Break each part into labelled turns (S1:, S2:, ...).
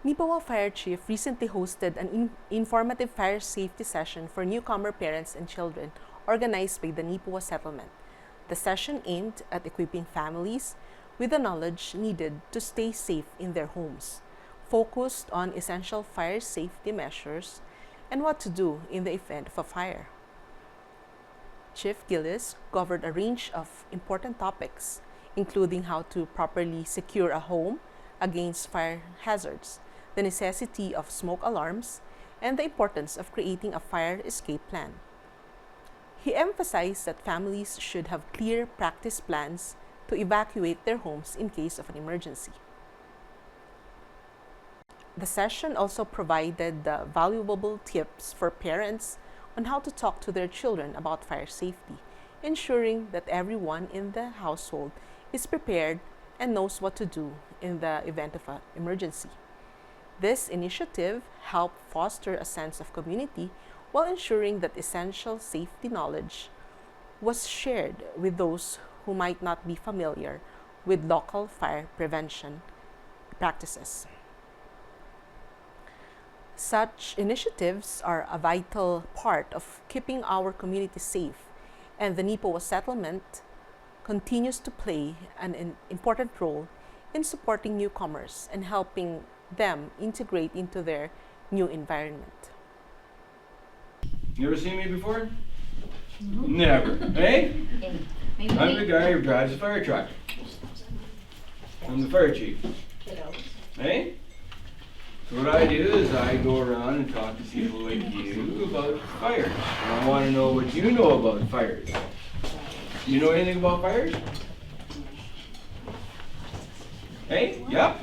S1: Neepawa Fire Chief recently hosted an informative fire safety session for newcomer parents and children organized by the Neepawa Settlement. The session aimed at equipping families with the knowledge needed to stay safe in their homes, focused on essential fire safety measures and what to do in the event of a fire. Chief Guilles covered a range of important topics, including how to properly secure a home against fire hazards, the necessity of smoke alarms, and the importance of creating a fire escape plan. He emphasized that families should have clear practice plans to evacuate their homes in case of an emergency. The session also provided valuable tips for parents on how to talk to their children about fire safety, ensuring that everyone in the household is prepared and knows what to do in the event of an emergency. This initiative helped foster a sense of community while ensuring that essential safety knowledge was shared with those who might not be familiar with local fire prevention practices. Such initiatives are a vital part of keeping our community safe, and the Neepawa Settlement continues to play an important role in supporting newcomers and helping them integrate into their new environment.
S2: You ever seen me before? Never. Hey? I'm the guy who drives the fire truck. I'm the fire chief. Hey? So what I do is I go around and talk to people like you about fires. And I want to know what you know about fires. Do you know anything about fires? Hey? Yeah?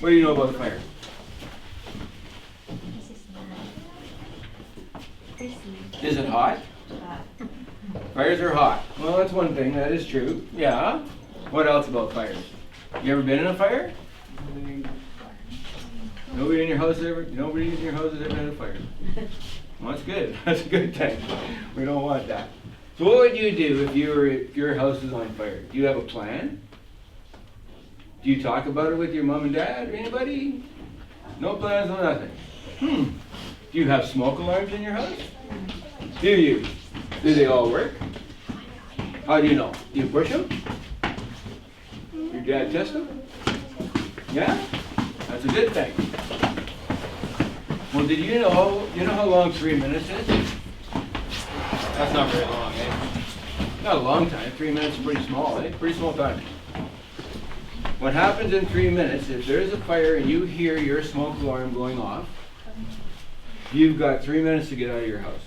S2: What do you know about fire? Is it hot? Fires are hot. Well, that's one thing. That is true. Yeah. What else about fires? You ever been in a fire? Nobody in your house has ever been in a fire. Well, that's good. That's a good thing. We don't want that. So what would you do if your house is on fire? Do you have a plan? Do you talk about it with your mom and dad or anybody? No plans, no nothing. Do you have smoke alarms in your house? Do you? Do they all work? How do you know? Do you push them? Your dad test them? Yeah? That's a good thing. Well, did you know how long 3 minutes is? That's not very long, eh? Not a long time. 3 minutes is pretty small, eh? Pretty small time. What happens in 3 minutes, if there's a fire and you hear your smoke alarm going off, you've got 3 minutes to get out of your house.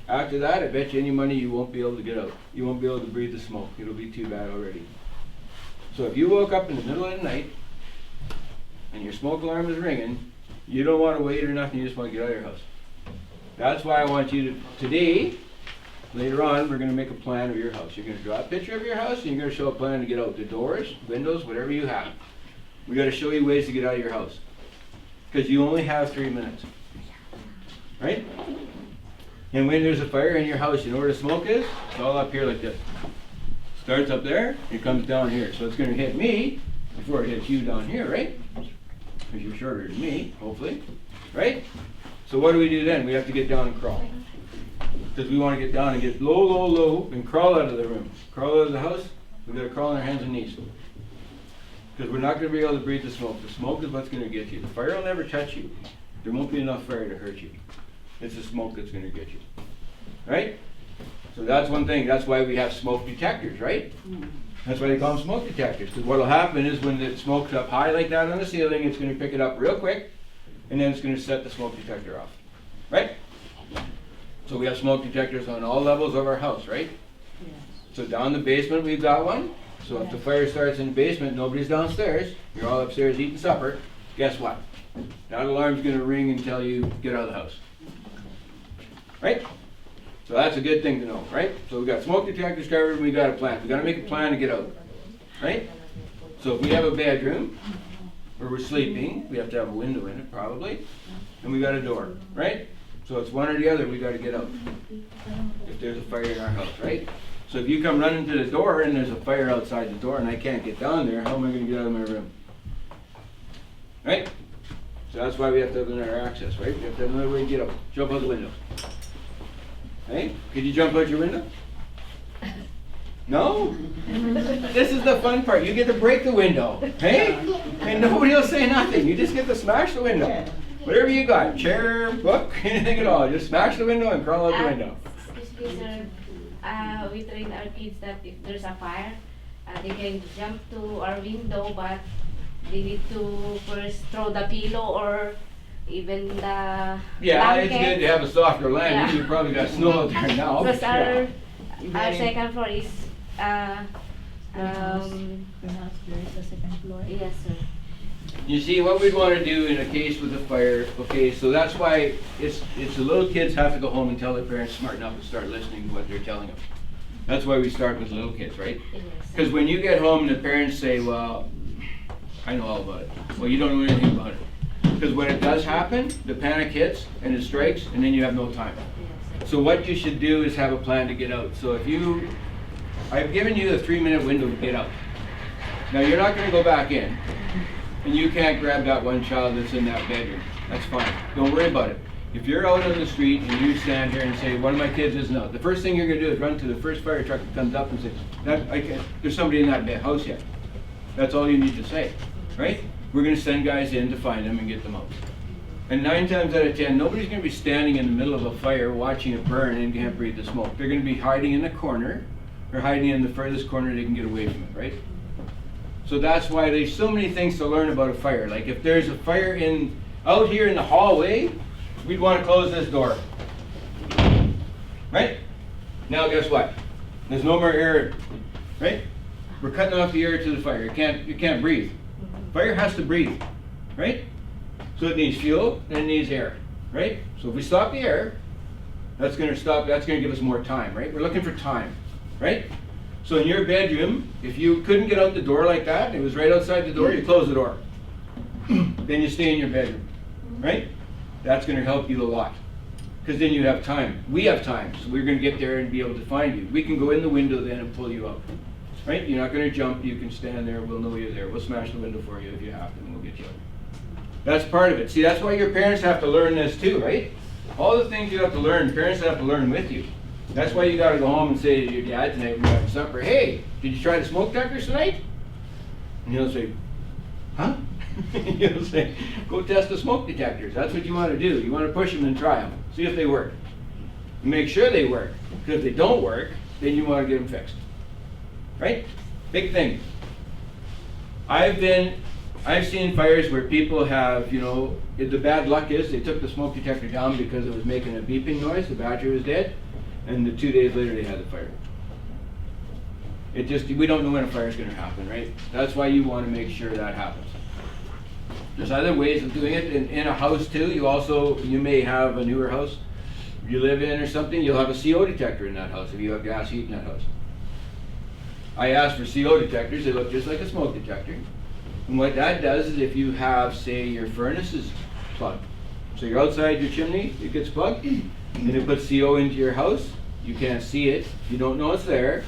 S2: After that, I bet you any money you won't be able to get out. You won't be able to breathe the smoke. It'll be too bad already. So if you woke up in the middle of the night and your smoke alarm is ringing, you don't want to wait or nothing, you just want to get out of your house. That's why I want you to, today, later on, we're going to make a plan of your house. You're going to draw a picture of your house and you're going to show a plan to get out the doors, windows, whatever you have. We got to show you ways to get out of your house. Because you only have 3 minutes. Right? And when there's a fire in your house, you know where the smoke is? It's all up here like this. Starts up there, it comes down here. So it's going to hit me before it hits you down here, right? Because you're shorter than me, hopefully. Right? So what do we do then? We have to get down and crawl. Because we want to get down and get low, low, low, and crawl out of the room. Crawl out of the house, we've got to crawl on our hands and knees. Because we're not going to be able to breathe the smoke. The smoke is what's going to get you. The fire will never touch you. There won't be enough fire to hurt you. It's the smoke that's going to get you. Right? So that's one thing. That's why we have smoke detectors, right? That's why they call them smoke detectors. Because what will happen is when the smoke's up high like that on the ceiling, it's going to pick it up real quick, and then it's going to set the smoke detector off. Right? So we have smoke detectors on all levels of our house, right? Yes. So down the basement we've got one. So if the fire starts in the basement, nobody's downstairs, you're all upstairs eating supper, guess what? That alarm's going to ring and tell you, get out of the house. Right? So that's a good thing to know, right? So we've got smoke detectors covered and we've got a plan. We've got to make a plan to get out. Right? So if we have a bedroom where we're sleeping, we have to have a window in it probably, and we got a door, right? So it's one or the other, we got to get out if there's a fire in our house, right? So if you come running to the door and there's a fire outside the door and I can't get down there, how am I going to get out of my room? right? So that's why we have to have another access, right? We have to have another way to get out. Jump out the window. Hey, could you jump out your window? No? This is the fun part. You get to break the window, hey? And nobody will say nothing. You just get to smash the window. Whatever you got, chair, book, anything at all. Just smash the window and crawl out the window.
S3: Excuse me, sir. We train our kids that if there's a fire, they can jump to our window, but they need to first throw the pillow or even the
S2: Yeah,
S3: blanket.
S2: it's good to have a softer landing.
S3: Yeah.
S2: You've probably got snow out there now.
S3: Because
S2: Yeah.
S3: our second floor is,
S4: Perhaps there is a second floor.
S3: yes, sir.
S2: You see, what we'd want to do in a case with a fire, okay, so that's why it's the little kids have to go home and tell their parents smart enough and start listening to what they're telling them. That's why we start with little kids, right?
S3: Yes.
S2: Because when you get home and the parents say, well, I know all about it. Well, you don't know anything about it. Because when it does happen, the panic hits and it strikes and then you have no time.
S3: Yes,
S2: So what you should do is have a plan to get out. So if you, I've given you a 3-minute window to get out. Now you're not going to go back in. And you can't grab that one child that's in that bedroom. That's fine. Don't worry about it. If you're out on the street and you stand here and say, one of my kids isn't out, the first thing you're going to do is run to the first fire truck that comes up and say, there's somebody in that house yet. That's all you need to say, right? We're going to send guys in to find them and get them out. And 9 times out of 10, nobody's going to be standing in the middle of a fire watching it burn and can't breathe the smoke. They're going to be hiding in a corner or hiding in the furthest corner they can get away from it, right? So that's why there's so many things to learn about a fire. Like if there's a fire out here in the hallway, we'd want to close this door. Right? Now guess what? There's no more air, right? We're cutting off the air to the fire. You can't breathe. Fire has to breathe, right? So it needs fuel and it needs air, right? So if we stop the air, that's going to give us more time, right? We're looking for time, right? So in your bedroom, if you couldn't get out the door like that, it was right outside the door, you close the door. Then you stay in your bedroom, right? That's going to help you a lot. Because then you have time. We have time, so we're going to get there and be able to find you. We can go in the window then and pull you out, right? You're not going to jump, you can stand there, we'll know you're there. We'll smash the window for you if you have to, and we'll get you out. That's part of it. See, that's why your parents have to learn this too, right? All the things you have to learn, parents have to learn with you. That's why you got to go home and say to your dad tonight when you're having supper, hey, did you try the smoke detectors tonight? And he'll say, huh? He'll say, go test the smoke detectors. That's what you want to do. You want to push them and try them. See if they work. And make sure they work. Because if they don't work, then you want to get them fixed. Right? Big thing. I've seen fires where people have, the bad luck is they took the smoke detector down because it was making a beeping noise, the battery was dead. And 2 days later they had the fire. We don't know when a fire is going to happen, right? That's why you want to make sure that happens. There's other ways of doing it in a house too. You may have a newer house you live in or something, you'll have a CO detector in that house if you have gas heat in that house. I asked for CO detectors, they look just like a smoke detector. And what that does is if you have, say, your furnace is plugged. So you're outside your chimney, it gets plugged. And it puts CO into your house. You can't see it. You don't know it's there.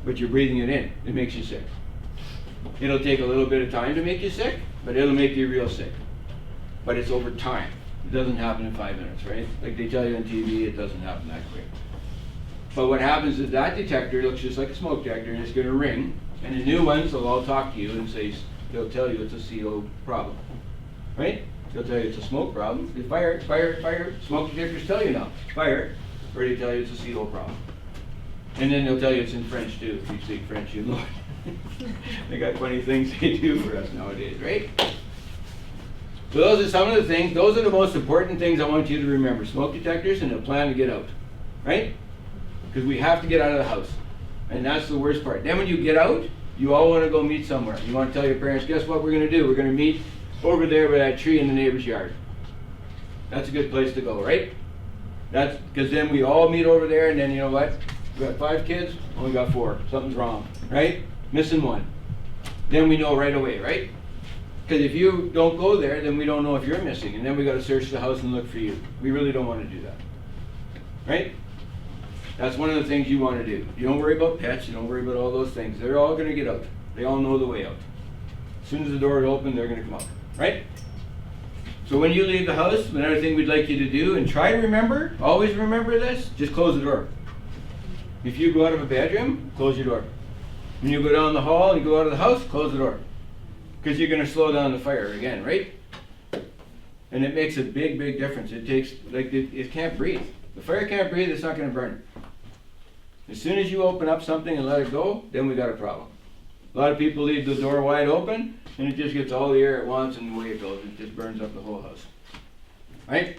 S2: But you're breathing it in. It makes you sick. It'll take a little bit of time to make you sick, but it'll make you real sick. But it's over time. It doesn't happen in 5 minutes, right? Like they tell you on TV, it doesn't happen that quick. But what happens is that detector looks just like a smoke detector and it's going to ring. And the new ones will all talk to you and they'll tell you it's a CO problem. Right? They'll tell you it's a smoke problem. They fire. Smoke detectors tell you now, fire, or they tell you it's a CO problem. And then they'll tell you it's in French too. If you speak French, you know. They got funny things they do for us nowadays, right? So those are some of the things. Those are the most important things I want you to remember. Smoke detectors and a plan to get out, right? Because we have to get out of the house. And that's the worst part. Then when you get out, you all want to go meet somewhere. You want to tell your parents, guess what we're going to do? We're going to meet over there by that tree in the neighbor's yard. That's a good place to go, right? That's because then we all meet over there, and then you know what? We got 5 kids, only got 4. Something's wrong, right? Missing 1. Then we know right away, right? Because if you don't go there, then we don't know if you're missing, and then we got to search the house and look for you. We really don't want to do that, right? That's one of the things you want to do. You don't worry about pets. You don't worry about all those things. They're all going to get out. They all know the way out. As soon as the door is open, they're gonna come out, right? So when you leave the house, another thing we'd like you to do, and try to remember, always remember this, just close the door. If you go out of a bedroom, close your door. When you go down the hall and you go out of the house, close the door. Because you're gonna slow down the fire again, right? And it makes a big, big difference. It takes, like, it can't breathe. The fire can't breathe, it's not gonna burn. As soon as you open up something and let it go, then we got a problem. A lot of people leave the door wide open, and it just gets all the air at once, and away it goes. It just burns up the whole house. Right?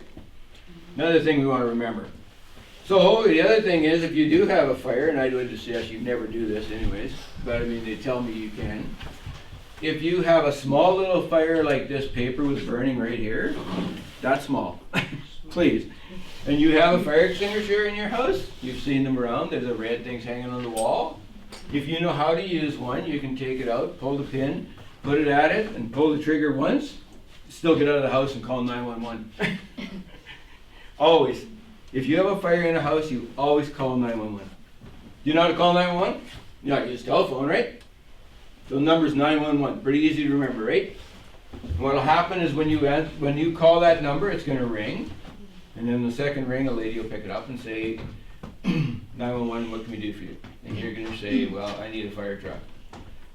S2: Another thing we want to remember. So the other thing is, if you do have a fire, and I would suggest you never do this anyways, but I mean, they tell me you can. If you have a small little fire like this paper was burning right here, that's small. Please. And you have a fire extinguisher in your house, you've seen them around, there's a red things hanging on the wall. If you know how to use one, you can take it out, pull the pin, put it at it, and pull the trigger once, still get out of the house and call 911. Always. If you have a fire in a house, you always call 911. Do you know how to call 911? Yeah, you use telephone, right? The number's 911, pretty easy to remember, right? And what'll happen is when you call that number, it's gonna ring, and then the second ring, a lady will pick it up and say, 911, what can we do for you? And you're gonna say, well, I need a fire truck.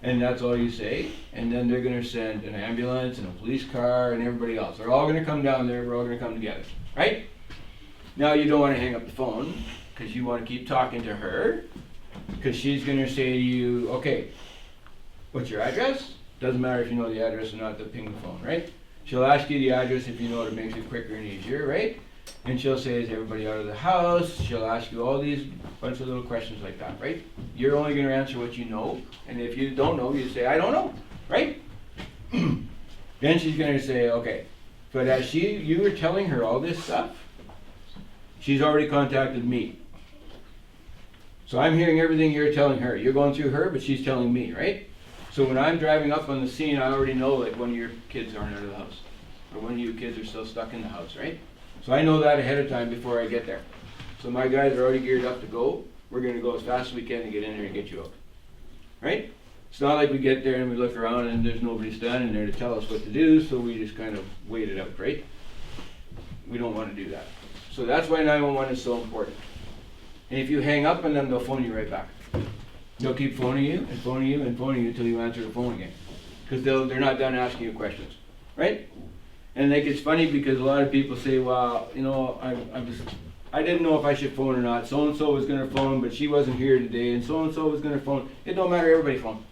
S2: And that's all you say, and then they're gonna send an ambulance and a police car and everybody else. They're all gonna come down there, we're all gonna come together, right? Now you don't wanna hang up the phone, because you wanna keep talking to her, because she's gonna say to you, okay, what's your address? Doesn't matter if you know the address or not, they'll ping the phone, right? She'll ask you the address if you know it, makes it quicker and easier, right? And she'll say, is everybody out of the house? She'll ask you all these bunch of little questions like that, right? You're only going to answer what you know, and if you don't know, you say, I don't know, right? Then she's going to say, okay, but as you were telling her all this stuff, she's already contacted me. So I'm hearing everything you're telling her. You're going through her, but she's telling me, right? So when I'm driving up on the scene, I already know like one of your kids aren't out of the house, or one of you kids are still stuck in the house, right? So I know that ahead of time before I get there. So my guys are already geared up to go. We're going to go as fast as we can to get in there and get you out. Right? It's not like we get there and we look around and there's nobody standing there to tell us what to do, so we just kind of wait it out, right? We don't want to do that. So that's why 911 is so important. And if you hang up on them, they'll phone you right back. They'll keep phoning you and phoning you and phoning you until you answer the phone again. Because they're not done asking you questions. Right? And like it's funny because a lot of people say, well, you know, I didn't know if I should phone or not. So and so was going to phone, but she wasn't here today, and so was going to phone. It don't matter, everybody phone.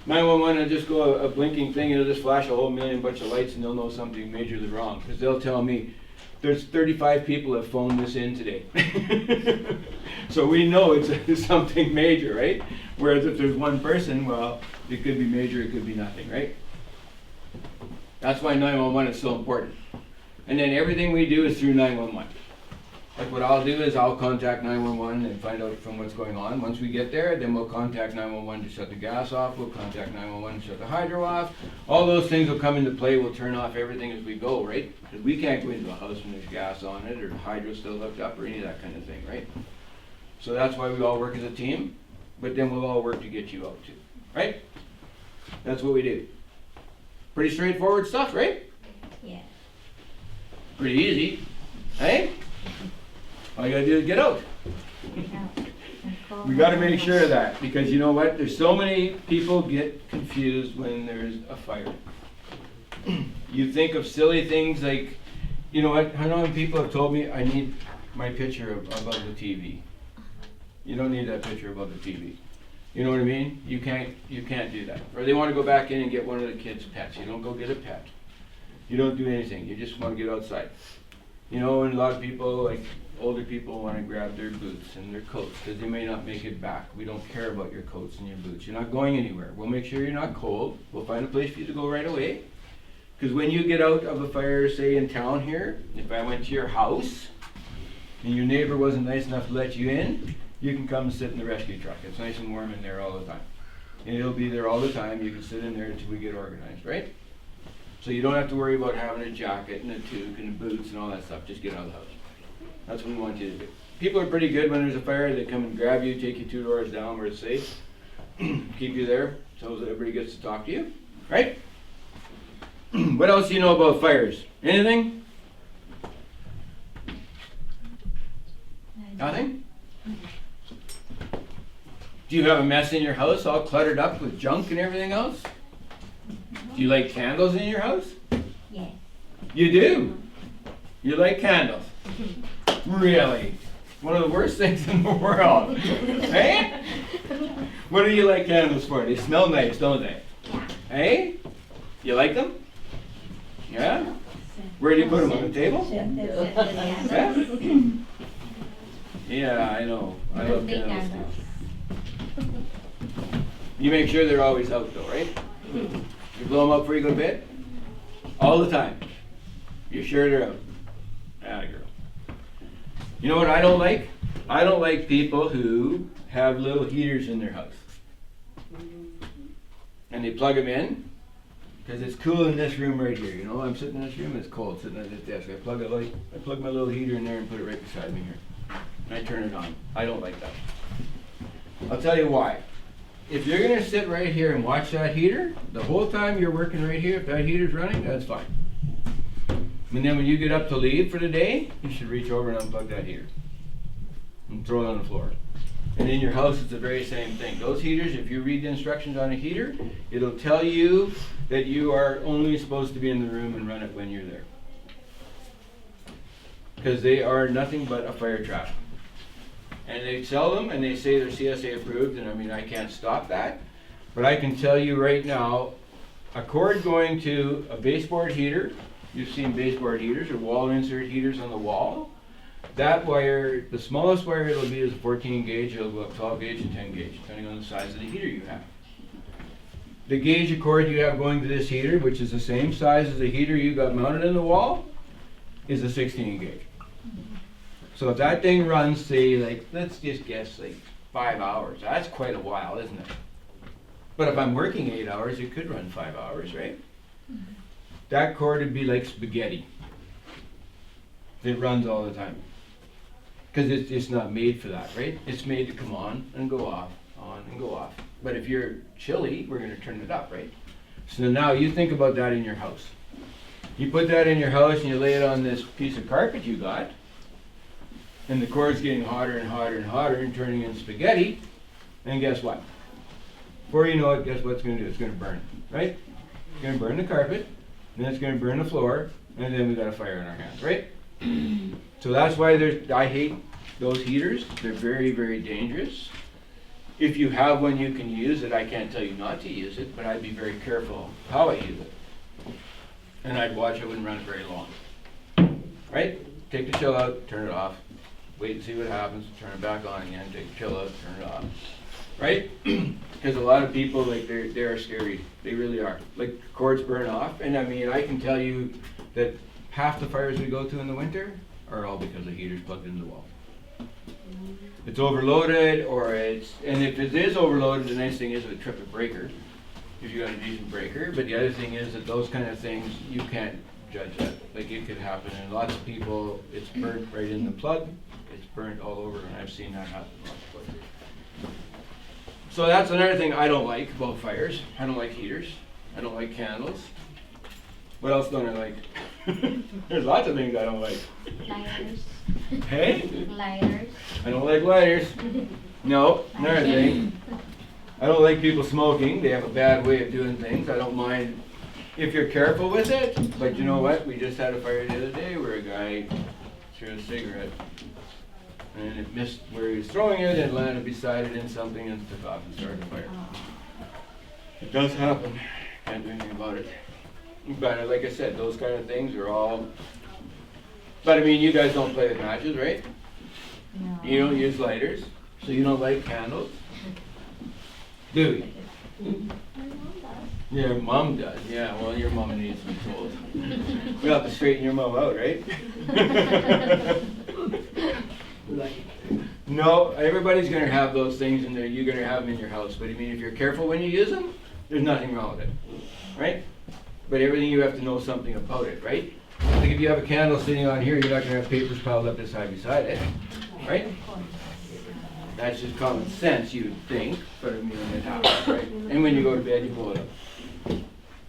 S2: 911 will just go a blinking thing, it'll just flash a whole bunch of lights, and they'll know something majorly wrong. Because they'll tell me, there's 35 people that phoned this in today. So we know it's something major, right? Whereas if there's one person, well, it could be major, it could be nothing, right? That's why 911 is so important. And then everything we do is through 911. Like what I'll do is I'll contact 911 and find out from what's going on. Once we get there, then we'll contact 911 to shut the gas off. We'll contact 911 to shut the hydro off. All those things will come into play. We'll turn off everything as we go, right? Because we can't go into a house when there's gas on it or the hydro's still hooked up or any of that kind of thing, right? So that's why we all work as a team, but then we'll all work to get you out too, right? That's what we do. Pretty straightforward stuff, right?
S3: Yeah.
S2: Pretty easy, hey? All you gotta do is get out. We gotta make sure of that, because you know what? There's so many people get confused when there's a fire. You think of silly things like, you know what? How many people have told me I need my picture above the TV? You don't need that picture above the TV. You know what I mean? You can't do that. Or they want to go back in and get one of the kids' pets. You don't go get a pet. You don't do anything. You just want to get outside. You know, and a lot of people, like older people, want to grab their boots and their coats because they may not make it back. We don't care about your coats and your boots. You're not going anywhere. We'll make sure you're not cold. We'll find a place for you to go right away. Because when you get out of a fire, say in town here, if I went to your house and your neighbor wasn't nice enough to let you in, you can come and sit in the rescue truck. It's nice and warm in there all the time. And it'll be there all the time. You can sit in there until we get organized, right? So you don't have to worry about having a jacket and a toque and boots and all that stuff. Just get out of the house. That's what we want you to do. People are pretty good when there's a fire. They come and grab you, take you 2 doors down where it's safe, keep you there so that everybody gets to talk to you. right? What else do you know about fires? Anything? Nothing? Do you have a mess in your house all cluttered up with junk and everything else? Do you like candles in your house?
S3: Yes.
S2: You do? You like candles? Really? One of the worst things in the world. Hey? What do you like candles for? They smell nice, don't they?
S3: Yeah.
S2: Hey? You like them? Yeah? Where do you put them? On the table?
S3: Yeah.
S2: Yeah? Yeah, I know. I love
S3: Birthday
S2: candles
S3: candles.
S2: too. You make sure they're always out though, right? You blow them up before you go to bed? All the time. You're sure they're out? Atta girl. You know what I don't like? I don't like people who have little heaters in their house. And they plug them in, because it's cool in this room right here. You know, I'm sitting in this room, it's cold sitting at this desk. I plug my little heater in there and put it right beside me here. And I turn it on. I don't like that. I'll tell you why. If you're gonna sit right here and watch that heater, the whole time you're working right here, if that heater's running, that's fine. And then when you get up to leave for the day, you should reach over and unplug that heater and throw it on the floor. And in your house, it's the very same thing. Those heaters, if you read the instructions on a heater, it'll tell you that you are only supposed to be in the room and run it when you're there. Because they are nothing but a fire trap. And they sell them and they say they're CSA approved, and I mean, I can't stop that. But I can tell you right now, a cord going to a baseboard heater, you've seen baseboard heaters or wall insert heaters on the wall. That wire, the smallest wire it'll be is a 14 gauge, it'll go up 12 gauge and 10 gauge, depending on the size of the heater you have. The gauge of cord you have going to this heater, which is the same size as the heater you got mounted in the wall, is a 16 gauge. So if that thing runs, say, like, let's just guess, like 5 hours, that's quite a while, isn't it? But if I'm working 8 hours, it could run 5 hours, right? That cord would be like spaghetti. It runs all the time. Because it's not made for that, right? It's made to come on and go off, on and go off. But if you're chilly, we're going to turn it up, right? So now you think about that in your house. You put that in your house and you lay it on this piece of carpet you got, and the cord's getting hotter and hotter and hotter and turning into spaghetti, and guess what? Before you know it, guess what it's going to do? It's going to burn, right? It's going to burn the carpet, then it's going to burn the floor, and then we got a fire in our hands, right? So that's why I hate those heaters. They're very, very dangerous. If you have one you can use it, I can't tell you not to use it, but I'd be very careful how I use it. And I'd watch I wouldn't run it very long. Right? Take the chill out, turn it off. Wait and see what happens, turn it back on again, take the chill out, turn it off. Right? Because a lot of people, like, they're scary. They really are. Like, cords burn off, and I mean, I can tell you that half the fires we go to in the winter are all because the heater's plugged into the wall. It's overloaded, and if it is overloaded, the nice thing is it would trip a breaker, if you got a decent breaker. But the other thing is that those kind of things, you can't judge that. Like, it could happen, and lots of people, it's burnt right in the plug, it's burnt all over, and I've seen that happen lots of places. So that's another thing I don't like about fires. I don't like heaters. I don't like candles. What else don't I like? There's lots of things I don't like.
S3: Lighters.
S2: Hey?
S3: Lighters.
S2: I don't like lighters. No, another thing. I don't like people smoking. They have a bad way of doing things. I don't mind if you're careful with it. But you know what? We just had a fire the other day where a guy threw a cigarette. And it missed where he was throwing it and landed beside it in something and took off and started a fire. It does happen. Can't do anything about it. But like I said, those kind of things are all... But I mean, you guys don't play with matches, right?
S4: No.
S2: You don't use lighters, so you don't light candles? Do you? Your mom does, yeah. Well, your mom needs to be told. We have to straighten your mom out, right? No, everybody's going to have those things and you're going to have them in your house. But I mean, if you're careful when you use them, there's nothing wrong with it, right? But everything you have to know something about it, right? Like if you have a candle sitting on here, you're not going to have papers piled up beside it, right? That's just common sense, you would think, but I mean, it happens, right? And when you go to bed, you pull it up.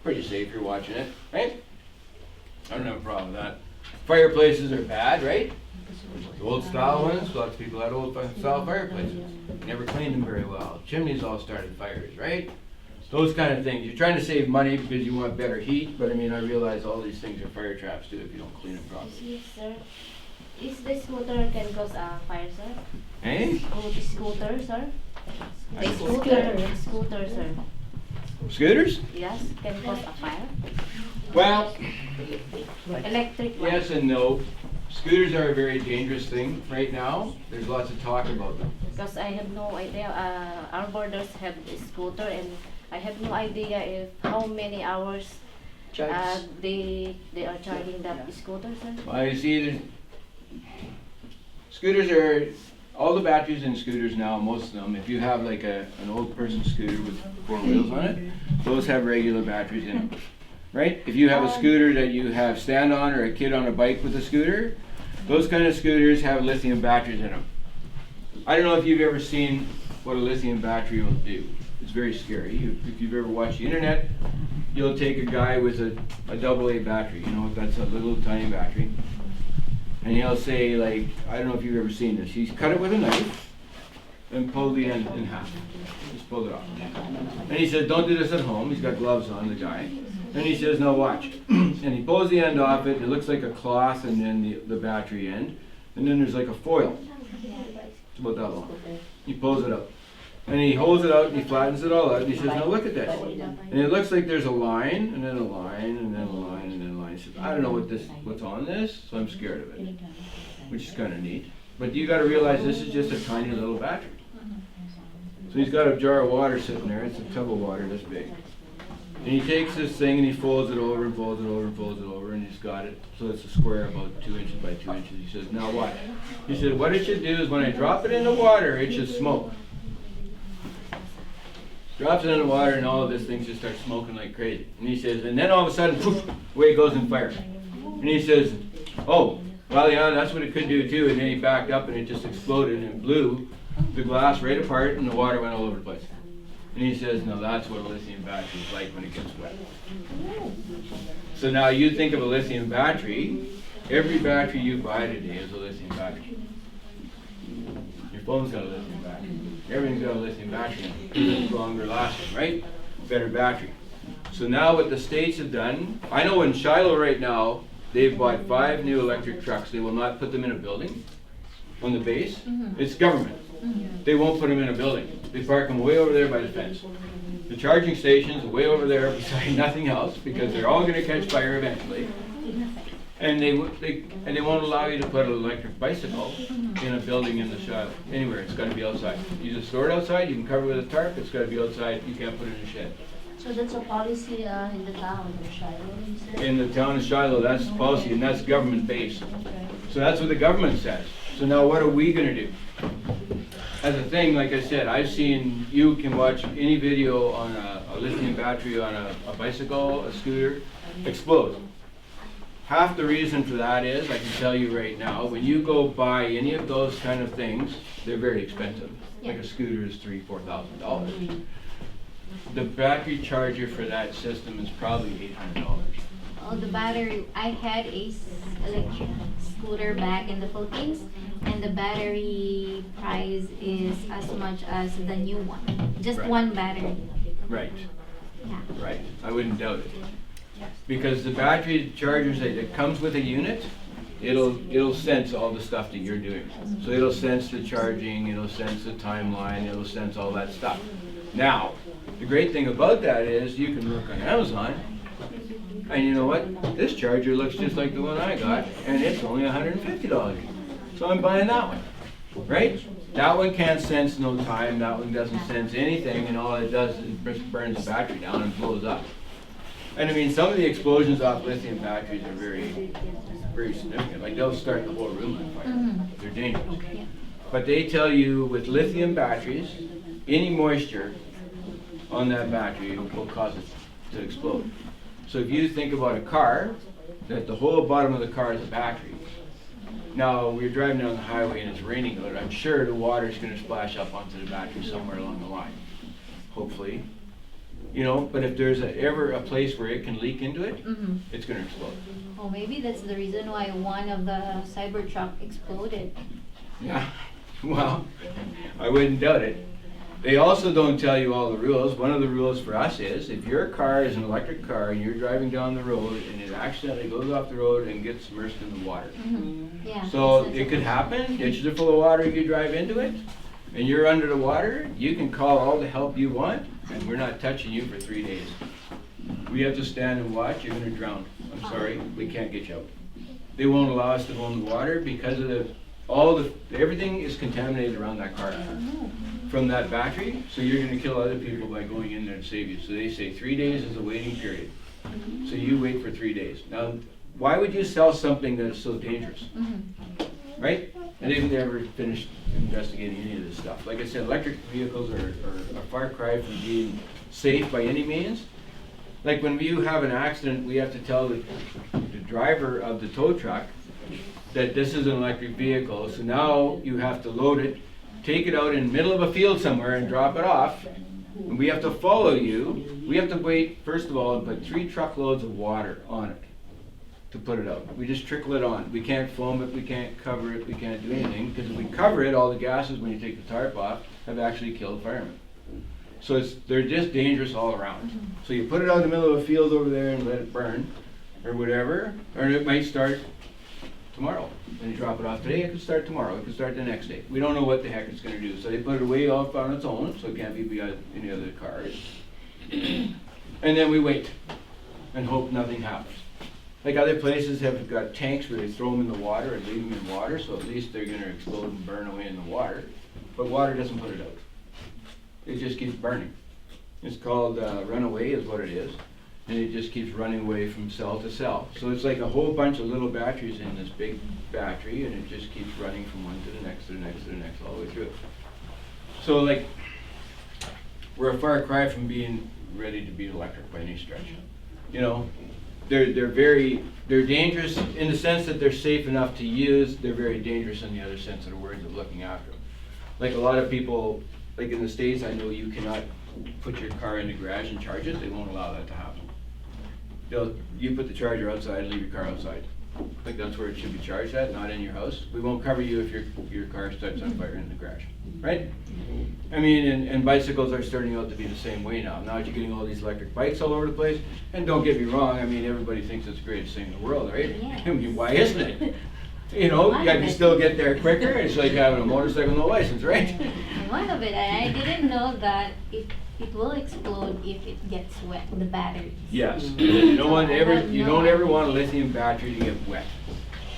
S2: pretty safe, you're watching it, right? I don't have a problem with that. Fireplaces are bad, right? The old style ones, lots of people had old style fireplaces. Never cleaned them very well. Chimneys all started fires, right? Those kind of things. You're trying to save money because you want better heat, but I mean, I realize all these things are fire traps too if you don't clean them properly.
S3: Yes, sir. Is the scooter can cause a fire, sir?
S2: Eh?
S3: Scooter, sir?
S2: I-
S3: Scooter, sir.
S2: Scooters?
S3: Yes, can cause a fire.
S2: Well,
S3: Electric one.
S2: yes and no. Scooters are a very dangerous thing right now. There's lots of talk about them.
S3: Because I have no idea. Our borders have a scooter, and I have no idea if how many hours they are charging that scooter, sir.
S2: Well, you see, scooters are, all the batteries in scooters now, most of them, if you have like an old person scooter with 4 wheels on it, those have regular batteries in them. Right? If you have a scooter that you have stand on or a kid on a bike with a scooter, those kind of scooters have lithium batteries in them. I don't know if you've ever seen what a lithium battery will do. It's very scary. If you've ever watched the internet, you'll take a guy with a AA battery, you know, that's a little tiny battery. And he'll say, like, I don't know if you've ever seen this, he's cut it with a knife and pulled the end in half. Just pulled it off. And he says, don't do this at home. He's got gloves on, the guy. And he says, now watch. And he pulls the end off it. It looks like a cloth and then the battery end. And then there's like a foil. It's about that long. He pulls it out. And he holds it out and he flattens it all out. And he says, now look at this. And it looks like there's a line and then a line and then a line and then a line. He says, I don't know what's on this, so I'm scared of it. Which is kind of neat. But you got to realize this is just a tiny little battery. So he's got a jar of water sitting there. It's a tub of water this big. And he takes this thing and he folds it over and folds it over and folds it over, and he's got it so it's a square about 2 inches by 2 inches. He says, now watch. He said, what it should do is when I drop it in the water, it should smoke. Drops it in the water and all of this thing just starts smoking like crazy. And he says, and then all of a sudden, poof, away it goes in fire. And he says, oh, well, yeah, that's what it could do too. And then he backed up and it just exploded and blew the glass right apart and the water went all over the place. And he says, no, that's what a lithium battery is like when it gets wet. So now you think of a lithium battery, every battery you buy today is a lithium battery. Your phone's got a lithium battery. Everything's got a lithium battery in it. It's longer lasting, right? Better battery. So now what the states have done, I know in Shiloh right now, they've bought 5 new electric trucks. They will not put them in a building on the base. It's government. They won't put them in a building. They park them way over there by the fence. The charging stations are way over there beside nothing else because they're all going to catch fire eventually. And they won't allow you to put an electric bicycle in a building in the Shiloh. Anywhere, it's got to be outside. You just store it outside, you can cover it with a tarp, it's got to be outside, you can't put it in a shed.
S5: So that's a policy in the town of Shiloh, you said?
S2: In the town of Shiloh, that's the policy, and that's government based. So that's what the government says. So now what are we going to do? As a thing, like I said, I've seen, you can watch any video on a lithium battery on a bicycle, a scooter, explode. Half the reason for that is, I can tell you right now, when you go buy any of those kind of things, they're very expensive. Like a scooter is $3,000–4,000. The battery charger for that system is probably $800.
S5: Oh, the battery, I had a electric scooter back in the Philippines, and the battery price is as much as the new one. Just
S2: Right.
S5: one battery.
S2: Right,
S5: Yeah.
S2: right. I wouldn't doubt it. Because the battery chargers, it comes with a unit, it'll sense all the stuff that you're doing. So it'll sense the charging, it'll sense the timeline, it'll sense all that stuff. Now, the great thing about that is you can look on Amazon, and you know what? This charger looks just like the one I got, and it's only $150. So I'm buying that one, right? That one can't sense no time, that one doesn't sense anything, and all it does is just burns the battery down and blows up. And I mean, some of the explosions off lithium batteries are very, very significant. Like they'll start the whole room on fire. They're dangerous. But they tell you with lithium batteries, any moisture on that battery will cause it to explode. So if you think about a car, that the whole bottom of the car is a battery. Now, we're driving down the highway and it's raining out. I'm sure the water's going to splash up onto the battery somewhere along the line. Hopefully. You know, but if there's ever a place where it can leak into it,
S5: Mm-hmm.
S2: it's gonna explode.
S5: Oh, maybe that's the reason why one of the Cybertruck exploded.
S2: Yeah, well, I wouldn't doubt it. They also don't tell you all the rules. One of the rules for us is if your car is an electric car and you're driving down the road and it accidentally goes off the road and gets immersed in the water.
S5: Mm-hmm. Yeah.
S2: So
S5: that's
S2: it could happen, ditches are full of water, you drive into it, and you're under the water, you can call all the help you want, and we're not touching you for 3 days. We have to stand and watch, you're gonna drown. I'm sorry, we can't get you out. They won't allow us to go in the water because of everything is contaminated around that car from that battery, so you're gonna kill other people by going in there to save you. So they say 3 days is a waiting period. So you wait for 3 days. Now, why would you sell something that is so dangerous?
S5: Mm-hmm.
S2: Right? And they've never finished investigating any of this stuff. Like I said, electric vehicles are a far cry from being safe by any means. Like when you have an accident, we have to tell the driver of the tow truck that this is an electric vehicle. So now you have to load it, take it out in the middle of a field somewhere and drop it off. And we have to follow you. We have to wait, first of all, and put 3 truckloads of water on it to put it out. We just trickle it on. We can't foam it, we can't cover it, we can't do anything, because if we cover it, all the gases when you take the tarp off have actually killed firemen. So they're just dangerous all around. So you put it out in the middle of a field over there and let it burn, or whatever, or it might start tomorrow. Then you drop it off today, it could start tomorrow, it could start the next day. We don't know what the heck it's gonna do. So they put it away off on its own, so it can't be beyond any other cars. And then we wait and hope nothing happens. Like other places have got tanks where they throw them in the water and leave them in water, so at least they're gonna explode and burn away in the water. But water doesn't put it out. It just keeps burning. It's called runaway is what it is. And it just keeps running away from cell to cell. So it's like a whole bunch of little batteries in this big battery, and it just keeps running from one to the next, to the next, to the next, all the way through. So like, we're a far cry from being ready to be electric by any stretch. You know, they're dangerous in the sense that they're safe enough to use. They're very dangerous in the other sense of the words of looking after them. Like a lot of people, like in the States, I know you cannot put your car in the garage and charge it. They won't allow that to happen. You put the charger outside, leave your car outside. I think that's where it should be charged at, not in your house. We won't cover you if your car starts on fire in the garage, right? I mean, and bicycles are starting out to be the same way now. Now that you're getting all these electric bikes all over the place, and don't get me wrong, I mean, everybody thinks it's the greatest thing in the world, right?
S5: Yes.
S2: I mean, why isn't it? You know, you can still get there quicker. It's like having a motorcycle, no license, right?
S5: One of it, and I didn't know that it will explode if it gets wet, the batteries.
S2: Yes. You don't ever want a lithium battery to get wet.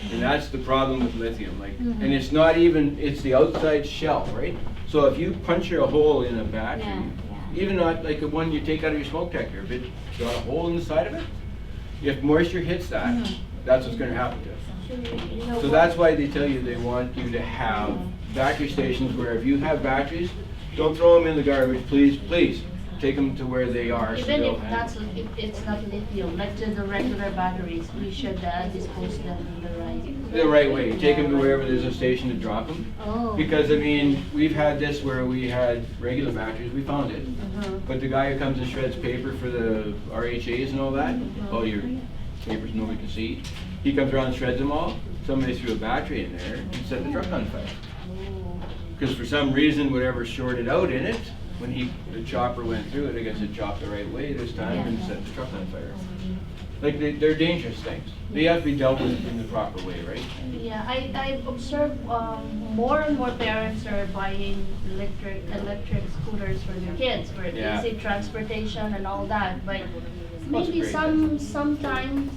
S2: And that's the problem with lithium. Like, and it's not even, it's the outside shell, right? So if you puncture a hole in a battery, even not like the one you take out of your smoke detector, if it's got a hole in the side of it, if moisture hits that, that's what's going to happen to it. So that's why they tell you they want you to have battery stations where if you have batteries, don't throw them in the garbage, please, please. Take them to where they are.
S4: Even if it's not lithium, like just the regular batteries, we should dispose them in
S2: the right way. Take them to wherever there's a station to drop them.
S5: Oh.
S2: Because I mean, we've had this where we had regular batteries, we found it. But the guy who comes and shreds paper for the RHAs and all that, all your papers nobody can see, he comes around and shreds them all. Somebody threw a battery in there and set the truck on fire. Because for some reason, whatever shorted out in it, when the chopper went through it, I guess it chopped the right way this time and set the truck on fire. Like they're dangerous things. They have to be dealt with in the proper way, right?
S4: Yeah, I observe more and more parents are buying electric scooters for their kids for easy transportation and all that. But maybe sometime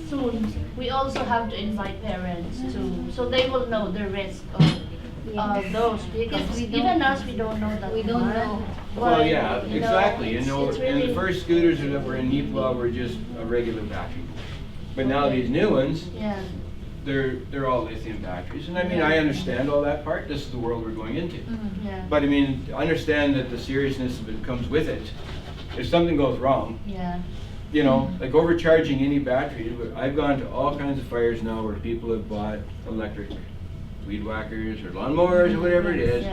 S4: soon we also have to invite parents to, so they will know the risk of those vehicles. Even us, we don't know that.
S5: We don't know.
S2: Well, yeah, exactly. And the first scooters that were in Neepawa were just a regular battery. But now these new ones, they're all lithium batteries. And I mean, I understand all that part. This is the world we're going into. But I mean, understand that the seriousness of it comes with it. If something goes wrong, you know, like overcharging any battery. I've gone to all kinds of fires now where people have bought electric weed whackers or lawnmowers or whatever it is,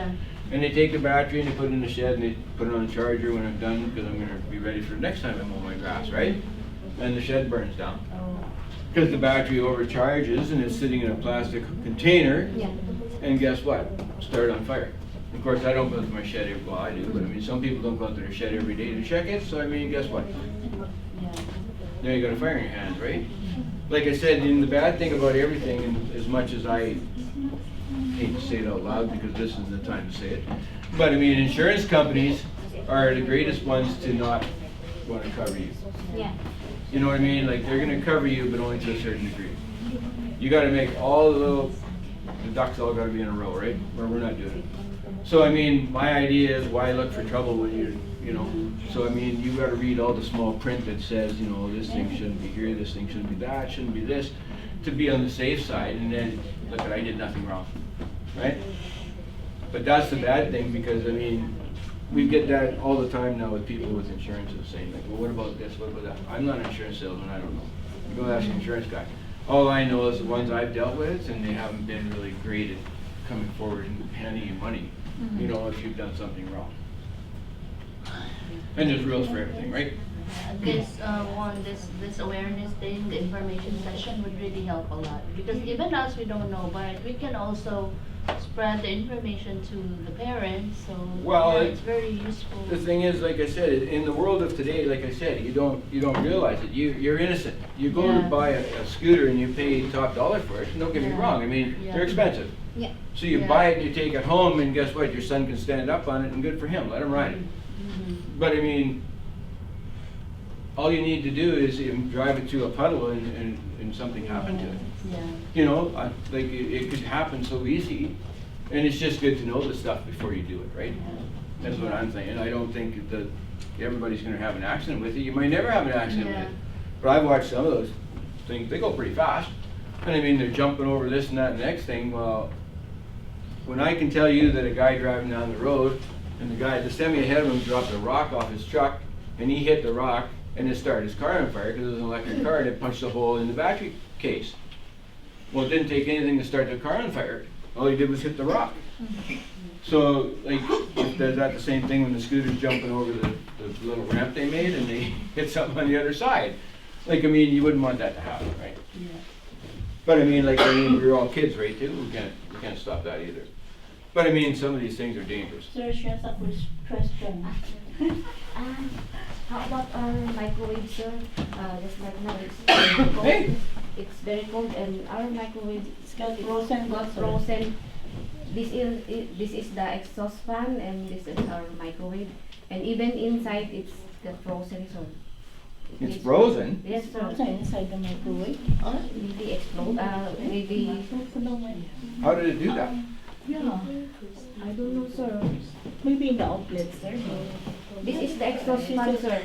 S2: And they take the battery and they put it in the shed and they put it on the charger when I'm done, because I'm gonna be ready for the next time I mow my grass, right? And the shed burns down. Because the battery overcharges and it's sitting in a plastic container,
S5: Yeah.
S2: and guess what? Start on fire. Of course, I don't go to my shed every, well, I do, but I mean, some people don't go out to their shed every day to check it, so I mean, guess what? Now you got a fire in your hands, right? Like I said, the bad thing about everything, and as much as I hate to say it out loud because this isn't the time to say it, but I mean, insurance companies are the greatest ones to not want to cover you.
S5: Yeah.
S2: You know what I mean? Like, they're gonna cover you, but only to a certain degree. You gotta make all the ducks all gotta be in a row, right? Or we're not doing it. So, I mean, my idea is why look for trouble when you know, so I mean, you gotta read all the small print that says, you know, this thing shouldn't be here, this thing shouldn't be that, shouldn't be this, to be on the safe side, and then, look, I did nothing wrong, right? But that's the bad thing, because, I mean, we get that all the time now with people with insurances saying, like, well, what about this, what about that? I'm not an insurance salesman, I don't know. You go ask an insurance guy. All I know is the ones I've dealt with, and they haven't been really great at coming forward and handing you money, you know, if you've done something wrong. And there's rules for everything, right?
S4: This awareness thing, the information session would really help a lot, because even us, we don't know, but we can also spread the information to the parents, so
S2: Well,
S4: yeah, it's very useful.
S2: The thing is, like I said, in the world of today, like I said, you don't realize it. You're innocent. You go to
S4: Yeah.
S2: buy a scooter and you pay top dollar for it. And don't get me
S4: Yeah.
S2: wrong. I mean,
S4: Yeah.
S2: they're expensive.
S5: Yeah.
S2: So you
S4: Yeah.
S2: buy it and you take it home, and guess what? Your son can stand up on it, and good for him. Let him ride it. But I mean, all you need to do is drive it to a puddle and something happen to it.
S4: Yeah.
S2: You know, like it could happen so easy, and it's just good to know the stuff before you do it, right? That's what I'm saying. I don't think that everybody's going to have an accident with it. You might never have an accident with
S4: Yeah.
S2: it. But I've watched some of those things. They go pretty fast, and I mean they're jumping over this and that and the next thing. Well, when I can tell you that a guy driving down the road, and the guy, the semi ahead of him dropped a rock off his truck, and he hit the rock, and it started his car on fire because it was an electric car, and it punched a hole in the battery case. Well, it didn't take anything to start the car on fire. All he did was hit the rock. So, like, is that the same thing when the scooter's jumping over the little ramp they made and they hit something on the other side? Like, I mean, you wouldn't want that to happen, right?
S4: Yeah.
S2: But I mean, like, we're all kids, right, too? We can't stop that either. But I mean, some of these things are dangerous.
S6: Sir, she has a question.
S3: How about our microwave, sir? Just like now, it's very cold.
S2: Hey!
S3: It's very cold, and our microwave
S6: It's got frozen
S3: got
S6: water.
S3: frozen. This is the exhaust fan, and this is our microwave. And even inside, it's got frozen, so.
S2: It's frozen?
S3: Yes, sir.
S6: Frozen inside the microwave.
S3: Maybe explode. Maybe.
S2: How did it do that?
S6: Yeah,
S3: I don't know, sir.
S6: maybe in the outlet, sir.
S3: This is the exhaust fan, sir.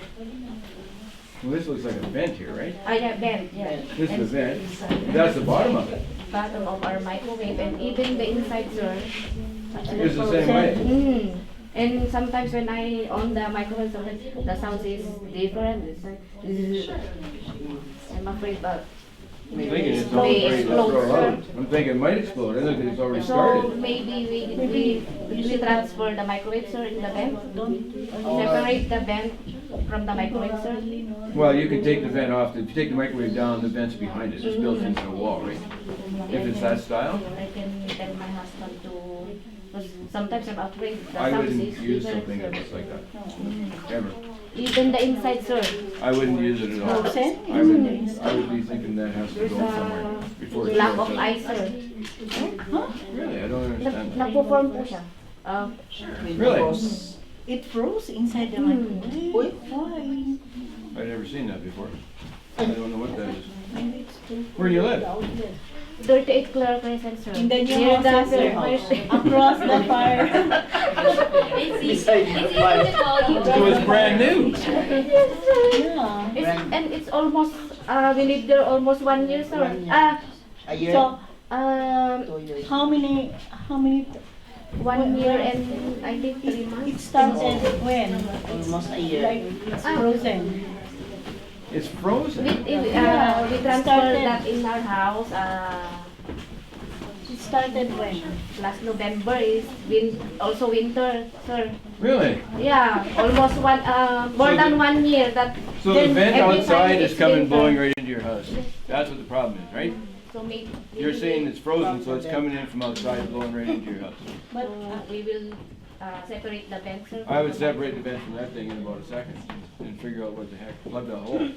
S2: Well, this looks like a vent here, right?
S3: Yeah, vent. Yeah.
S2: This is the
S3: And
S2: vent. That's the bottom of it.
S3: bottom of our microwave, and even the inside, sir.
S2: It's the same way.
S3: Mm. And sometimes when I on the microwave, sometimes the sound is different. It's like, I'm afraid that
S2: I'm thinking it's
S3: may
S2: all ready to
S3: explode,
S2: throw
S3: sir.
S2: out. I'm thinking it might explode. I think it's already
S3: So
S2: started.
S3: maybe we transfer the microwave, sir, in the vent. Separate the vent from the microwave, sir.
S2: Well, you can take the vent off. If you take the microwave down, the vent's behind it. It's built into the wall, right? If it's that style.
S3: I can tell my husband to. Because sometimes I'm afraid the
S2: I
S3: sound
S2: wouldn't
S3: is
S2: use
S3: different,
S2: something
S3: sir.
S2: that looks like that. Ever.
S3: Even the inside, sir.
S2: I wouldn't use it at all.
S6: Frozen?
S2: I would be thinking that has to
S3: There's
S2: go somewhere before it
S3: lack
S2: goes.
S3: of ice, sir.
S2: Really? I don't understand that.
S3: Nagpo-form po siya.
S2: Really?
S6: It froze inside the microwave. Why?
S2: I've never seen that before. I don't know what that is.
S6: Maybe it's too
S2: Where do you live?
S6: cold. The outlet.
S3: 38 Clara Crescent, sir.
S6: In the new
S3: Near the
S6: house, sir. Across the fire.
S3: It's easy to call you.
S2: So it's brand new.
S6: Yeah.
S3: And it's almost, we lived there almost 1 year, sir.
S7: A year?
S6: So,
S7: 2 years.
S6: how many
S3: 1 year and I think 3
S6: it
S3: months.
S6: started when?
S7: Almost a year.
S6: Like it's frozen.
S2: It's frozen.
S3: We
S6: Yeah,
S3: transferred
S6: started.
S3: that in our house.
S6: It started when?
S3: Last November is also winter, sir.
S2: Really?
S3: Yeah, almost more
S2: So
S3: than
S2: the-
S3: 1 year that.
S2: So the
S3: then
S2: vent
S3: every time
S2: outside is
S3: it's
S2: coming
S3: winter.
S2: blowing right into your house. That's what the problem is, right?
S3: So maybe
S2: You're saying it's frozen, so it's coming in from outside, blowing right into your house.
S6: But
S3: we will separate the vent, sir.
S2: I would separate the vent from that thing in about a second and figure out what the heck, plug the hole.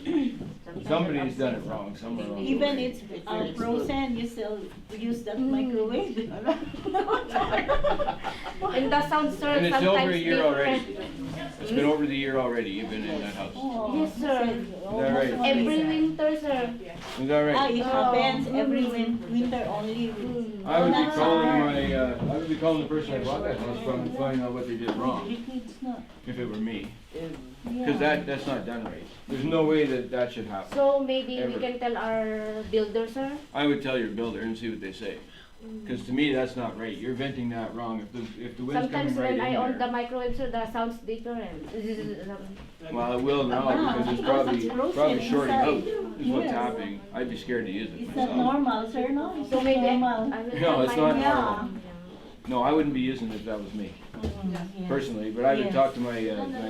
S2: Somebody's done it wrong somewhere along the
S6: even
S2: way.
S6: it's frozen, you still use that microwave.
S3: And the sound, sir,
S2: And it's over
S3: sometimes
S2: a year
S3: different.
S2: already. It's been over the year already, you've been in that house.
S6: Oh,
S3: Yes, sir.
S2: that right?
S3: Every winter, sir.
S2: Is that right?
S6: It happens every winter only.
S2: I would be
S6: That's
S2: calling
S6: hard.
S2: I would be calling the person I bought that house from and finding out what they did wrong,
S6: It's not.
S2: if it were me.
S6: Yeah.
S2: Because that's not done right. There's no way that that should happen.
S3: So maybe
S2: Ever.
S3: we can tell our builder, sir.
S2: I would tell your builder and see what they say. Because to me, that's not right. You're venting that wrong. If the wind's
S3: Sometimes
S2: coming right
S3: when I on
S2: in
S3: the
S2: there.
S3: microwave, sir, the sound's different.
S2: Well, it will now because it's
S6: Because it's frozen
S2: probably shorting out
S6: inside.
S2: is what's
S6: Yes.
S2: happening. I'd be scared to use it
S6: It's not
S2: myself.
S6: normal, sir, no? It's
S3: So
S6: not
S3: maybe I
S6: normal.
S3: will
S2: No,
S3: tell
S2: it's
S3: my-
S2: not
S6: Yeah.
S2: normal. No, I wouldn't be using it if that was me, personally. But I would
S6: Yes.
S2: talk to my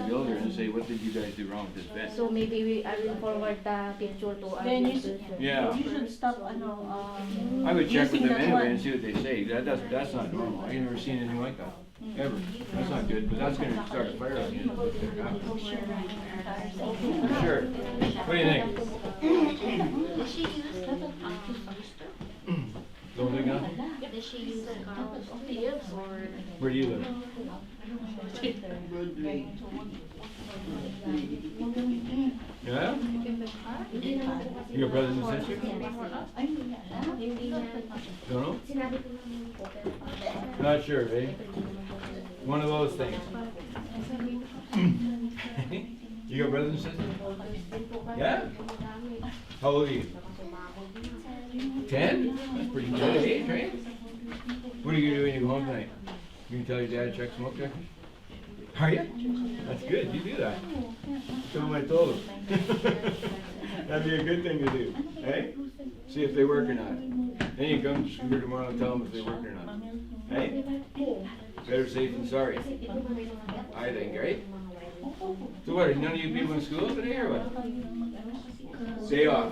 S2: builder and say, what did you guys do wrong with this vent?
S3: So maybe I will forward the picture to our
S6: Then you
S3: builder,
S6: should,
S3: sir.
S2: Yeah.
S6: you should stop,
S2: I would check with
S6: using
S2: them
S6: that
S2: anyway
S6: one.
S2: and see what they say. That's not normal. I ain't never seen anything like that, ever. That's not good, but that's gonna start a fire on you. For sure. What do you think?
S5: Does she use
S2: Don't think of?
S5: Does she use Carl's or?
S2: Where do you live? Yeah? You got brothers and sisters? Don't know? Not sure, eh? One of those things. You got brothers and sisters? Yeah? How old are you? 10? That's pretty good age, right? What are you gonna do when you go home tonight? You can tell your dad to check smoke detectors? Are you? That's good, you do that. Tell him I told him. That'd be a good thing to do, eh? See if they work or not. Then you come here tomorrow and tell them if they work or not. Hey? Better safe than sorry. I think, right? So what, are none of you people in school today or what? Day off.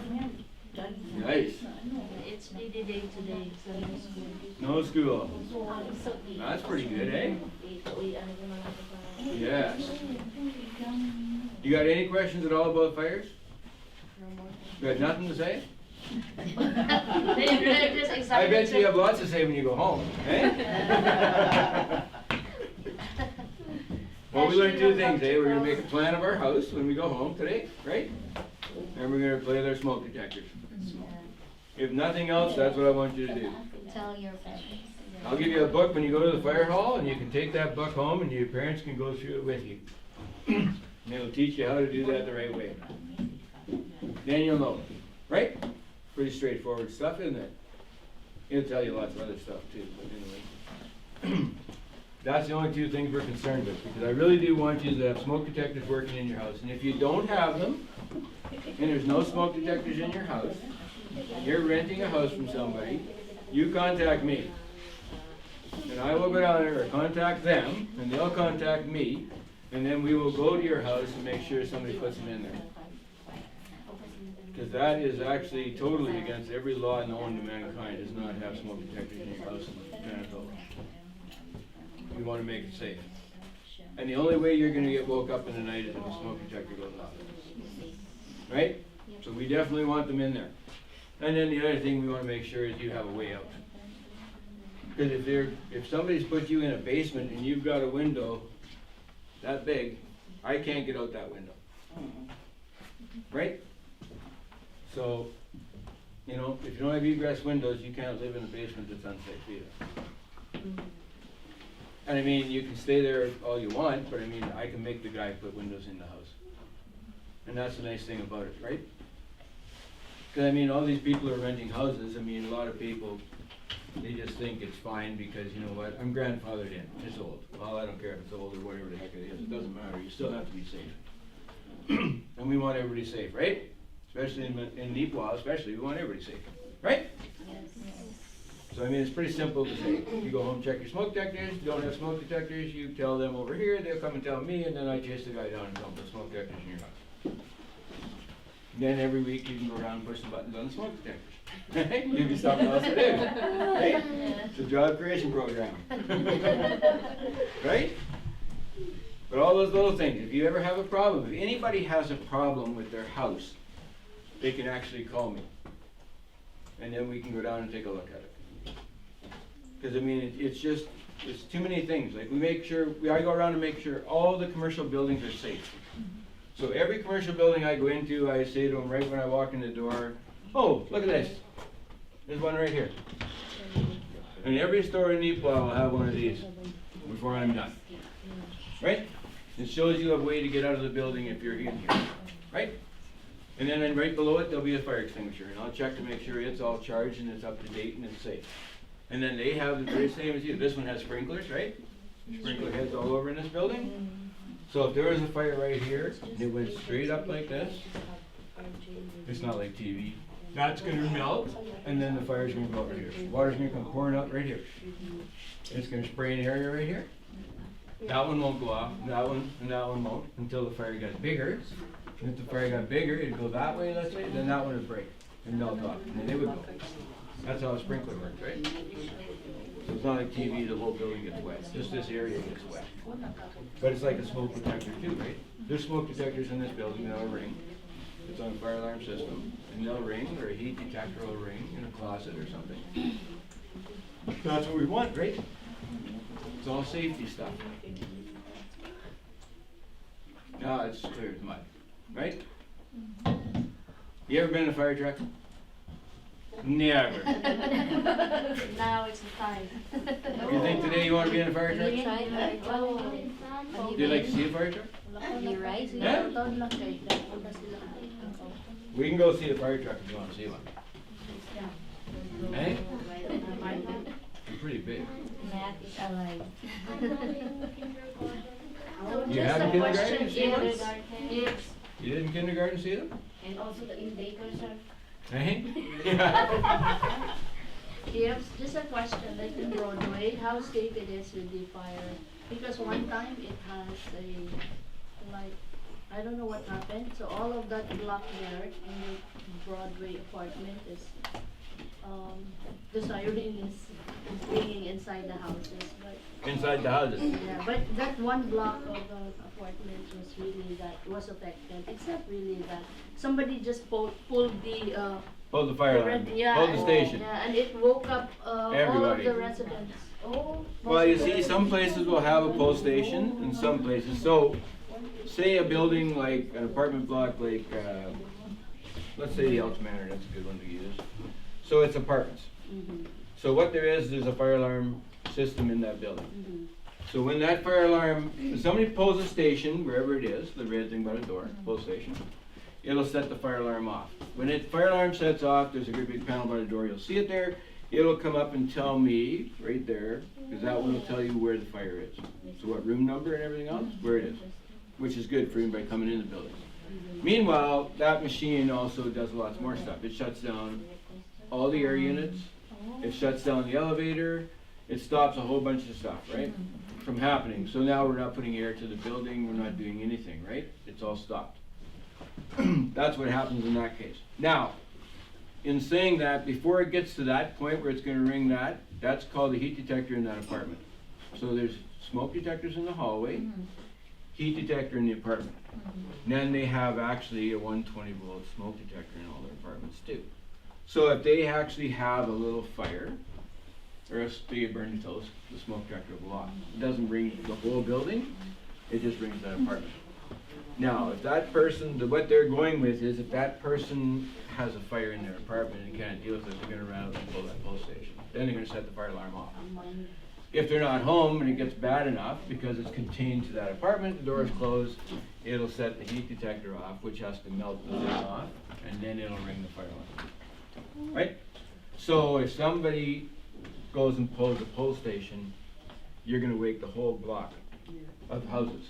S2: Nice.
S5: It's the day today, so
S2: No school. That's pretty good, eh? Yes. You got any questions at all about fires? You got nothing to say? I bet you have lots to say when you go home, eh? Well, we learned two things, eh? We're gonna make a plan of our house when we go home today, right? And we're gonna play with our smoke detectors. If nothing else, that's what I want you to do.
S5: Tell your parents.
S2: I'll give you a book when you go to the fire hall, and you can take that book home, and your parents can go through it with you. And it'll teach you how to do that the right way. Then you'll know, right? Pretty straightforward stuff, isn't it? It'll tell you lots of other stuff too, but anyway. That's the only two things we're concerned with, because I really do want you to have smoke detectors working in your house. And if you don't have them, and there's no smoke detectors in your house, you're renting a house from somebody, you contact me. And I will go down there or contact them, and they'll contact me, and then we will go to your house and make sure somebody puts them in there. Because that is actually totally against every law known to mankind, does not have smoke detectors in your house in Manitoba. We want to make it safe. And the only way you're going to get woke up in the night is if a smoke detector goes off. Right? So we definitely want them in there. And then the other thing we want to make sure is you have a way out. Because if somebody's put you in a basement and you've got a window that big, I can't get out that window. Right? So, you know, if you don't have egress windows, you can't live in a basement that's unsafe either. And I mean, you can stay there all you want, but I mean, I can make the guy put windows in the house. And that's the nice thing about it, right? Because I mean, all these people are renting houses. I mean, a lot of people, they just think it's fine because, you know what, I'm grandfathered in, it's old. Well, I don't care if it's old or whatever the heck it is, it doesn't matter, you still have to be safe. And we want everybody safe, right? Especially in Neepawa, especially, we want everybody safe, right? So I mean, it's pretty simple to say. You go home, check your smoke detectors. You don't have smoke detectors, you tell them over here, they'll come and tell me, and then I chase the guy down and tell him the smoke detectors in your house. Then every week you can go around and push the buttons on the smoke detectors. Right? Give you something else to do. Right? It's a job creation program. Right? But all those little things, if you ever have a problem, if anybody has a problem with their house, they can actually call me. And then we can go down and take a look at it. Because I mean, it's too many things. Like I go around and make sure all the commercial buildings are safe. So every commercial building I go into, I say to them right when I walk in the door, oh, look at this. There's one right here. And every store in Neepawa will have one of these before I'm done. Right? It shows you a way to get out of the building if you're in here. Right? And then right below it, there'll be a fire extinguisher. And I'll check to make sure it's all charged and it's up to date and it's safe. And then they have the very same as you. This one has sprinklers, right? Sprinkler heads all over in this building. So if there was a fire right here, and it went straight up like this, it's not like TV. That's going to melt, and then the fire's going to go over here. Water's going to come pouring out right here. It's going to spray an area right here. That one won't go off, that one, and that one won't, until the fire got bigger. And if the fire got bigger, it'd go that way, let's say, then that one would break and melt off, and then it would go. That's how a sprinkler works, right? So it's not like TV, the whole building gets wet, just this area gets wet. But it's like a smoke detector too, right? There's smoke detectors in this building that'll ring. It's on a fire alarm system, and they'll ring, or a heat detector will ring in a closet or something. That's what we want, right? It's all safety stuff. Now it's clear as mud, right? You ever been in a fire truck? Never.
S4: Now it's the time.
S2: You think today you want to be in a fire truck?
S5: Try
S2: Do you like to see a fire truck?
S5: You're right.
S2: Yeah? We can go see a fire truck if you want to see one. Hey? They're pretty big.
S5: Math is alive.
S2: You had in kindergarten see one?
S3: Yes.
S2: You did in kindergarten see them?
S3: And also the indicators are
S2: Hey?
S4: Yes, just a question, like in Broadway, how safe it is with the fire? Because one time it has I don't know what happened, so all of that block there in the Broadway apartment is, the siren is ringing inside the houses, but.
S2: Inside the houses.
S4: Yeah, but that one block of the apartments was affected. It's not really that. Somebody just pulled the,
S2: Hold the fire alarm. Hold the station.
S4: Yeah, and it woke up all of
S2: Everybody.
S4: the residents. Oh.
S2: Well, you see, some places will have a pull station, and some places. So, say a building like an apartment block, like let's say the Elks Manor. That's a good one to use. So it's apartments. So what there's a fire alarm system in that building. So when that fire alarm, if somebody pulls a station, wherever it is, the red thing by the door, pull station, it'll set the fire alarm off. When the fire alarm sets off, there's a great big panel by the door. You'll see it there. It'll come up and tell me right there, because that one will tell you where the fire is. So what room number and everything else, where it is, which is good for anybody coming in the building. Meanwhile, that machine also does lots more stuff. It shuts down all the air units. It shuts down the elevator. It stops a whole bunch of stuff, right, from happening. So now we're not putting air to the building. We're not doing anything, right? It's all stopped. That's what happens in that case. Now, in saying that, before it gets to that point where it's going to ring that's called a heat detector in that apartment. So there's smoke detectors in the hallway, heat detector in the apartment. And then they have actually a 120 volt smoke detector in all their apartments too. So if they actually have a little fire, or else they get burned to toast, the smoke detector will go off. It doesn't ring the whole building, it just rings that apartment. Now, if that person, what they're going with is if that person has a fire in their apartment and can't deal with it, they're going to run out and pull that pull station. Then they're going to set the fire alarm off. If they're not home and it gets bad enough, because it's contained to that apartment, the door is closed, it'll set the heat detector off, which has to melt the thing off, and then it'll ring the fire alarm. Right? So if somebody goes and pulls a pull station, you're going to wake the whole block of houses.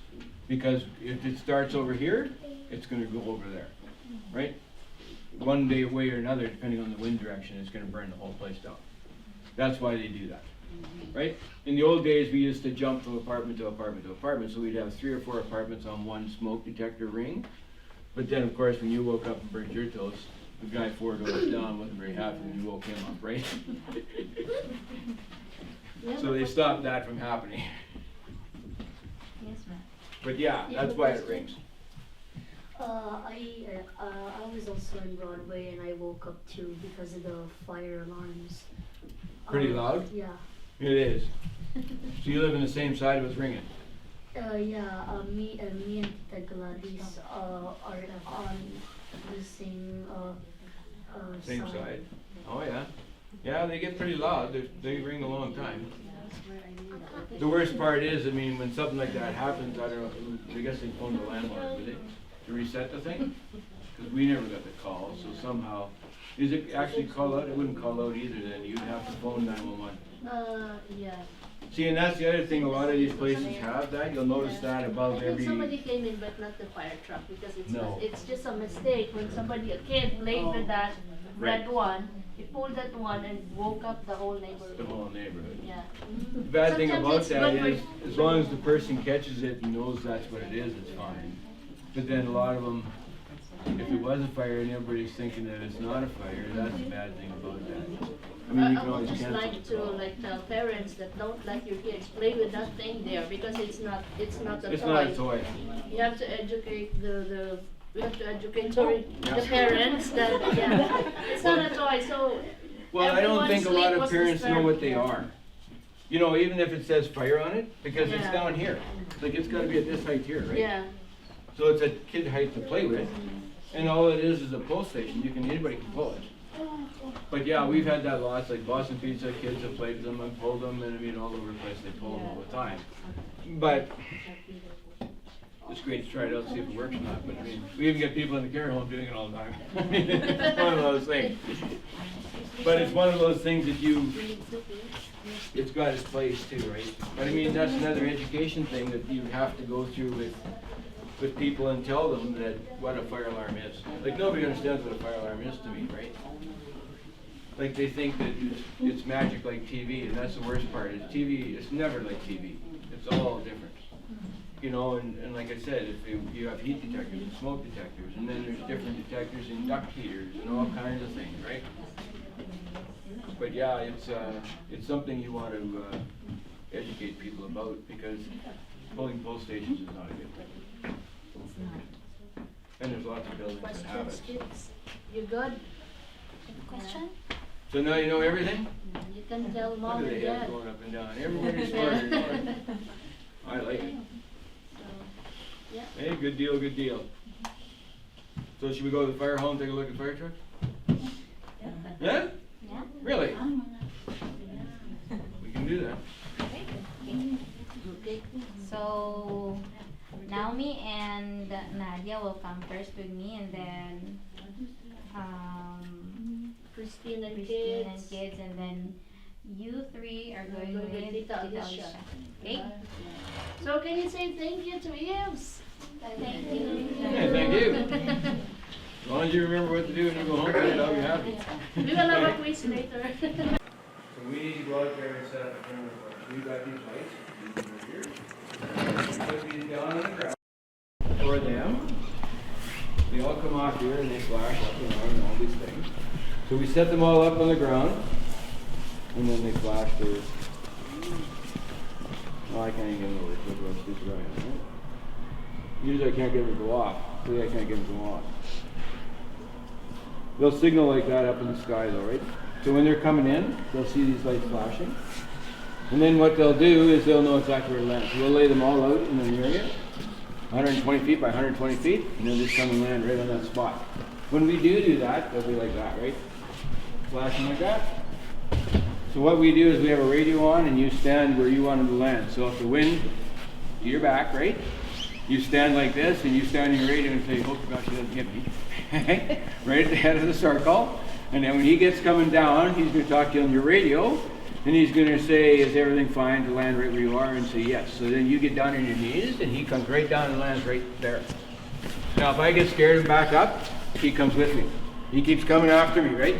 S2: Because if it starts over here, it's going to go over there, right? One day way or another, depending on the wind direction, it's going to burn the whole place down. That's why they do that, right? In the old days, we used to jump from apartment to apartment to apartment, so we'd have 3 or 4 apartments on one smoke detector ring. But then, of course, when you woke up and burned your toast, the guy 4 doors down wasn't very happy when you woke him up, right? So they stopped that from happening.
S5: Yes, ma'am.
S2: But yeah, that's why it rings.
S8: I was also in Broadway and I woke up too because of the fire alarms.
S2: Pretty loud?
S8: Yeah.
S2: It is. So you live in the same side it was ringing?
S8: Me and Tita Gladys are on the same
S2: Same side? Oh yeah. Yeah, they get pretty loud. They ring a long time. The worst part is, I mean, when something like that happens, I don't know, I guess they phone the landlord, would they? To reset the thing? Because we never got the call, so somehow, is it actually call out? It wouldn't call out either then, you'd have to phone 911.
S8: Yeah.
S2: See, and that's the other thing, a lot of these places have that, you'll notice that above
S4: I think
S2: every,
S4: somebody came in, but not the fire truck, because
S2: No.
S4: it's just a mistake when somebody, a kid played with that
S2: Right.
S4: one, he pulled that one and woke up the whole neighborhood.
S2: the whole neighborhood.
S4: Yeah.
S2: The bad thing
S4: Sometimes
S2: about
S4: it's
S2: that
S4: good
S2: is,
S4: for-
S2: as long as the person catches it and knows that's what it is, it's fine. But then a lot of them, if it was a fire and everybody's thinking that it's not a fire, that's the bad thing about that. I mean, you
S4: I
S2: can
S4: would
S2: always
S4: just
S2: cancel
S4: like
S2: the
S4: to
S2: call.
S4: tell parents that don't let your kids play with that thing there, because it's not a
S2: It's
S4: toy.
S2: not a toy.
S4: You have to educate we have to educate
S2: Yeah.
S4: the parents that, yeah, it's not a toy, so.
S2: Well, I don't
S4: everyone's
S2: think a lot
S4: sleep
S2: of
S4: was
S2: parents know
S4: disturbed.
S2: what they are. You know, even if it says fire on it, because it's
S4: Yeah.
S2: down here. Like, it's gotta be at this height here, right?
S4: Yeah.
S2: So it's at kid height to play with, and all it is a pull station, anybody can pull it. But yeah, we've had that lots, like Boston Pizza, kids have played with them and pulled them, and I mean, all over the place, they pull them all the time. But it's great to try it out, see if it works or not, but I mean, we even get people in the care home doing it all the time. I mean, it's one of those things. But it's one of those things that it's got its place too, right? But I mean, that's another education thing that you have to go through with people and tell them that what a fire alarm is. Like, nobody understands what a fire alarm is to me, right? Like, they think that it's magic like TV, and that's the worst part, is TV, it's never like TV. It's all different. You know, and like I said, if you have heat detectors and smoke detectors, and then there's different detectors in duct heaters and all kinds of things, right? But yeah, it's something you want to educate people about, because pulling pull stations is not a good thing. And there's lots of buildings that have
S4: Questions,
S2: it.
S4: kids? You good?
S5: Question?
S2: So now you know everything?
S4: You can tell
S2: Look
S4: mom
S2: at the
S4: and
S2: heads
S4: dad.
S2: going up and down. Everybody's smart. I like it.
S4: Yeah.
S2: Hey, good deal, good deal. So should we go to the fire hall and take a look at fire truck? Yeah?
S5: Yeah.
S2: Really? We can do that.
S4: Okay.
S5: So Naomi and Nadia will come first with me, and then
S4: Christine and
S5: Christine and
S4: kids.
S5: kids, and then you three are going
S4: going with
S5: with
S4: Tita Alicia.
S5: Alicia. Okay?
S4: So can you say thank you to Yves?
S5: Thank you.
S2: Yeah, thank you. As long as you remember what to do when you go home, I'll be happy.
S4: We will have a quiz later.
S2: So we need to go out there and set up a camera for us. We've got these lights, these over here. Put these down on the ground for them. They all come off here and they flash up and on and all these things. So we set them all up on the ground, and then they flash through. Oh, I can't even get them to work. Look what stupid I am, right? Usually I can't get them to go off. See, I can't get them to go on. They'll signal like that up in the sky though, right? So when they're coming in, they'll see these lights flashing. And then what they'll do is they'll know exactly where to land. So we'll lay them all out in an area, 120 feet by 120 feet, and they'll just come and land right on that spot. When we do that, they'll be like that, right? Flashing like that. So what we do is we have a radio on and you stand where you want them to land. So if the wind to your back, right? You stand like this and you stand in your radio and say, oh gosh, he doesn't hit me. Right at the head of the circle. And then when he gets coming down, he's going to talk to you on your radio. And he's going to say, is everything fine to land right where you are? And say yes. So then you get down on your knees and he comes right down and lands right there. Now if I get scared and back up, he comes with me. He keeps coming after me, right?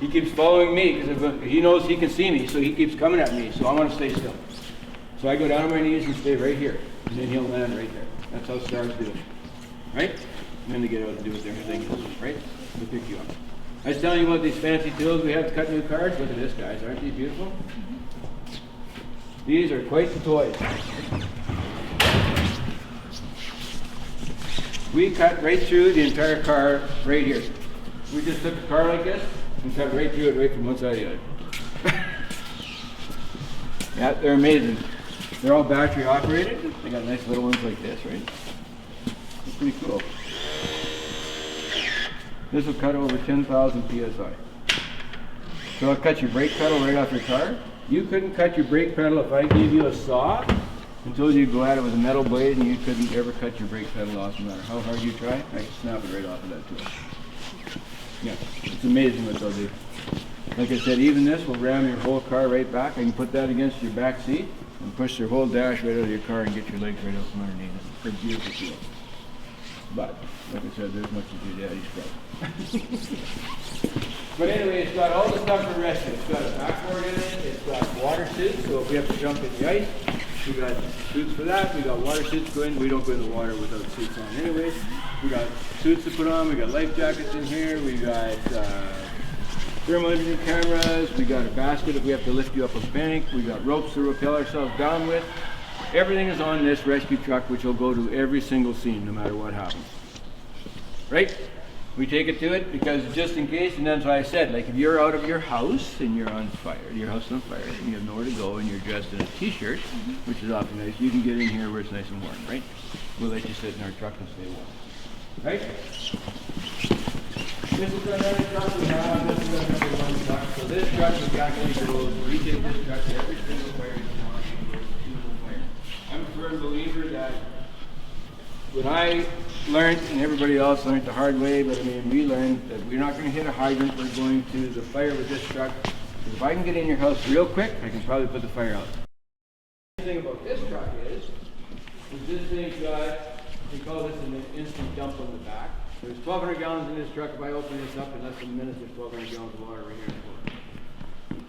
S2: He keeps following me because he knows he can see me, so he keeps coming at me. So I want to stay still. So I go down on my knees and stay right here, and then he'll land right there. That's how stars do it, right? And then they get out and do what their thing is, right? They pick you up. I was telling you about these fancy tools we have to cut new cards. Look at this, guys. Aren't these beautiful? These are quite the toys. We cut right through the entire car right here. We just took a car like this and cut right through it, right from one side to the other. Yeah, they're amazing. They're all battery operated. They got nice little ones like this, right? It's pretty cool. This will cut over 10,000 psi. So it'll cut your brake pedal right off your car. You couldn't cut your brake pedal if I gave you a saw until you go at it with a metal blade, and you couldn't ever cut your brake pedal off no matter how hard you try. I can snap it right off of that tool. Yeah, it's amazing what they'll do. Like I said, even this will ram your whole car right back. I can put that against your back seat and push your whole dash right out of your car and get your legs right out from underneath it. It's a beautiful tool. But, like I said, there's much to do daddy's stuff. But anyway, it's got all the stuff for rescue. It's got a backboard in it. It's got water suits, so if we have to jump in the ice, we got suits for that. We got water suits going. We don't go in the water without suits on anyways. We got suits to put on. We got life jackets in here. We got thermal imaging cameras. We got a basket if we have to lift you up a bank. We got ropes to rappel ourselves down with. Everything is on this rescue truck, which will go to every single scene, no matter what happens. Right? We take it to it because just in case, and that's why I said, like if you're out of your house and you're on fire, your house is on fire, and you have nowhere to go and you're dressed in a t-shirt, which is often nice, you can get in here where it's nice and warm, right? We'll let you sit in our truck and stay warm. Right? This is another truck we have, this is another one truck. So this truck is actually goes, we take this truck to every single fire and goes to the fire. I'm a firm believer that what I learned, and everybody else learned the hard way, but I mean, we learned that we're not going to hit a hydrant, we're going to the fire with this truck. Because if I can get in your house real quick, I can probably put the fire out. The thing about this truck is this thing's got, we call this an instant dump on the back. There's 1,200 gallons in this truck. If I open this up in less than a minute, there's 1,200 gallons of water right here in the corner.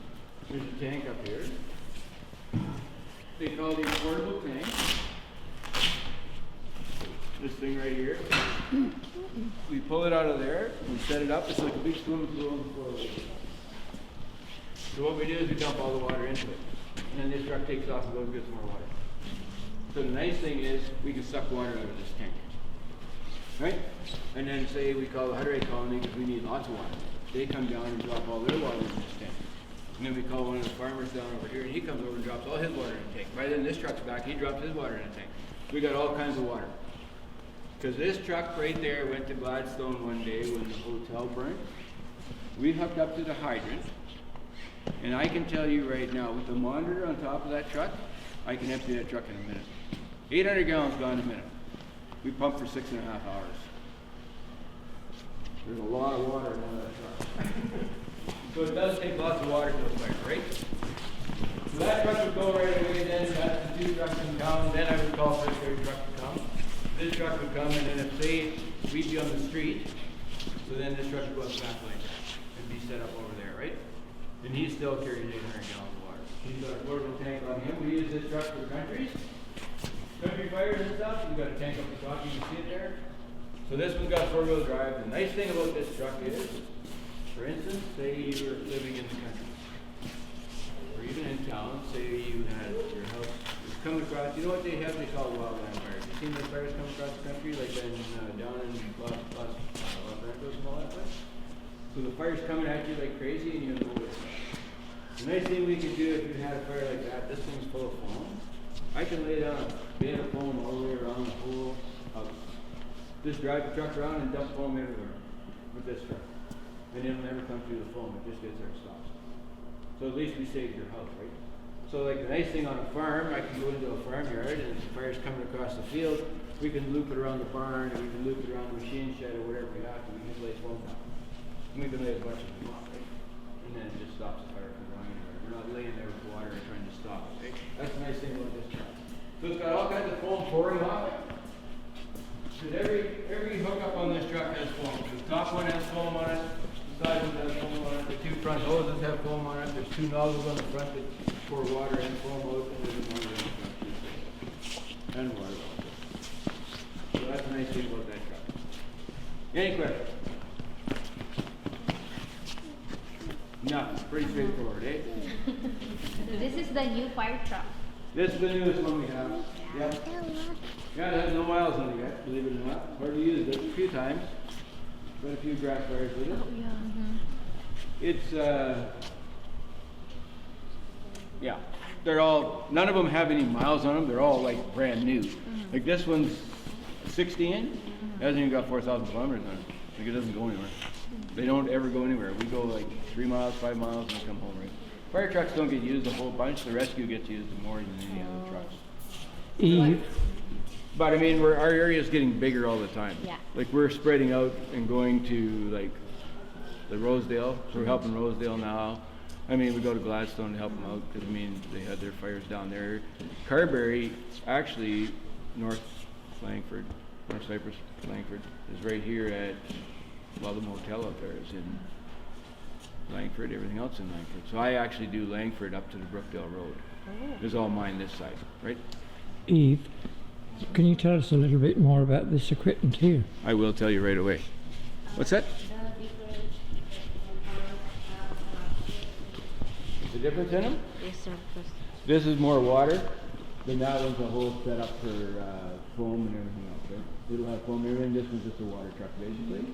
S2: There's a tank up here. They call these portable tanks. This thing right here. We pull it out of there, we set it up, it's like a big swimming pool on the floor. So what we do is we dump all the water into it. And then this truck takes off and goes and gets more water. So the nice thing is we can suck water out of this tank. Right? And then say we call the hydrate colony because we need lots of water. They come down and drop all their water in this tank. And then we call one of the farmers down over here and he comes over and drops all his water in the tank. By then this truck's back, he drops his water in the tank. We got all kinds of water. Because this truck right there went to Gladstone one day when the hotel burned. We hooked up to the hydrant. And I can tell you right now, with the monitor on top of that truck, I can empty that truck in a minute. 800 gallons gone in a minute. We pumped for 6.5 hours. There's a lot of water in that truck. So it does take lots of water to the fire, right? So that truck would go right away then, that's the two trucks in town, then I would call for a third truck to come. This truck would come, and then if say we'd be on the street, so then this truck would go up the back lane and be set up over there, right? And he still carries 800 gallons of water. He's got a portable tank on him. We use this truck for countries. Country fires and stuff, we've got a tank up the top, you can see it there. So this one's got 4-wheel drive. The nice thing about this truck is, for instance, say you were living in the country, or even in town, say you had your house was coming across, you know what they have, they call wildland fires. You seen those fires come across the country, like down in Los Angeles and all that place? So the fire's coming at you like crazy and you have no way. The nice thing we can do if you had a fire like that, this thing's full of foam. I can lay down a bed of foam all the way around the whole house. Just drive the truck around and dump foam everywhere with this truck. And it'll never come through the foam, it just gets there and stops. So at least we saved your house, right? So like the nice thing on a farm, I can go into a farmyard and if the fire's coming across the field, we can loop it around the barn, or we can loop it around the machine shed, or whatever we have to. We can lay foam down. And we can lay a bunch of them off, right? And then it just stops the fire from going anywhere. We're not laying there with water and trying to stop it, right? That's the nice thing about this truck. So it's got all kinds of foam pouring off it. Because every hookup on this truck has foam. So the top one has foam on it, side ones have foam on it, the two front hoses have foam on it, there's two nozzles on the front that pour water and foam out, and there's a motor on the front too. And water also. So that's a nice thing about that truck. Any questions? No, pretty straightforward, eh?
S5: This is the new fire truck.
S2: This is the newest one we have. Yep. Yeah, it has no miles on it yet, believe it or not. Already used it a few times. Got a few grass fires with it. It's, yeah. They're all, none of them have any miles on them. They're all like brand new. Like this one's 60 in. It hasn't even got 4,000 kilometers on it. Like it doesn't go anywhere. They don't ever go anywhere. We go like 3 miles, 5 miles, and come home, right? Fire trucks don't get used a whole bunch. The rescue gets used more than any other trucks. But I mean, our area is getting bigger all the time.
S5: Yeah.
S2: Like we're spreading out and going to like the Rosedale. So we're helping Rosedale now. I mean, we go to Gladstone to help them out because I mean they had their fires down there. Carberry, actually, North Cypress, Langford is right here at, well, the motel out there is in Langford. Everything else in Langford. So I actually do Langford up to the Brookdale Road. It's all mine this side, right?
S9: Eve, can you tell us a little bit more about this equipment here?
S2: I will tell you right away. What's that? The difference in them?
S3: Yes, sir.
S2: This is more water. Then that one's a whole setup for foam and everything else, right? It'll have foam and everything. This one's just a water truck, basically.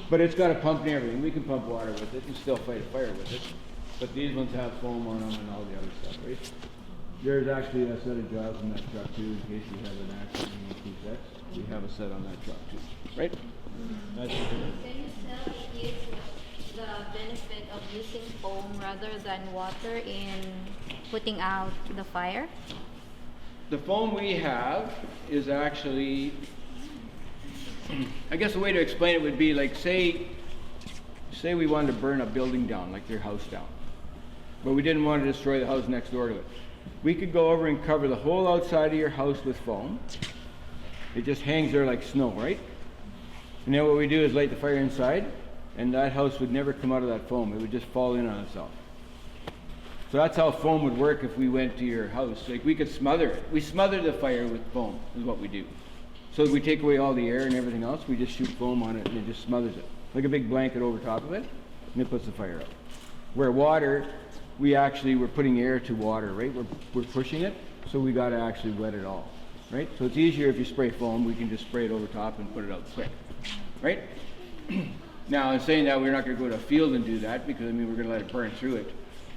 S2: But it's got a pump and everything. We can pump water with it and still fight a fire with it. But these ones have foam on them and all the other stuff, right? There's actually a set of jobs in that truck too, in case you have an accident and you need sets. We have a set on that truck too, right? That's
S5: Can you tell me the benefit of using foam rather than water in putting out the fire?
S2: the foam we have is actually, I guess the way to explain it would be like, say we wanted to burn a building down, like your house down, but we didn't want to destroy the house next door to it. We could go over and cover the whole outside of your house with foam. It just hangs there like snow, right? And then what we do is light the fire inside, and that house would never come out of that foam. It would just fall in on itself. So that's how foam would work if we went to your house. Like, we could smother it. We smother the fire with foam, is what we do. So we take away all the air and everything else, we just shoot foam on it and it just smothers it. Like a big blanket over top of it, and it puts the fire out. Where water, we're putting air to water, right? We're pushing it, so we gotta actually wet it all, right? So it's easier if you spray foam, we can just spray it over top and put it out quick, right? Now, in saying that, we're not gonna go to a field and do that, because I mean, we're gonna let it burn through it.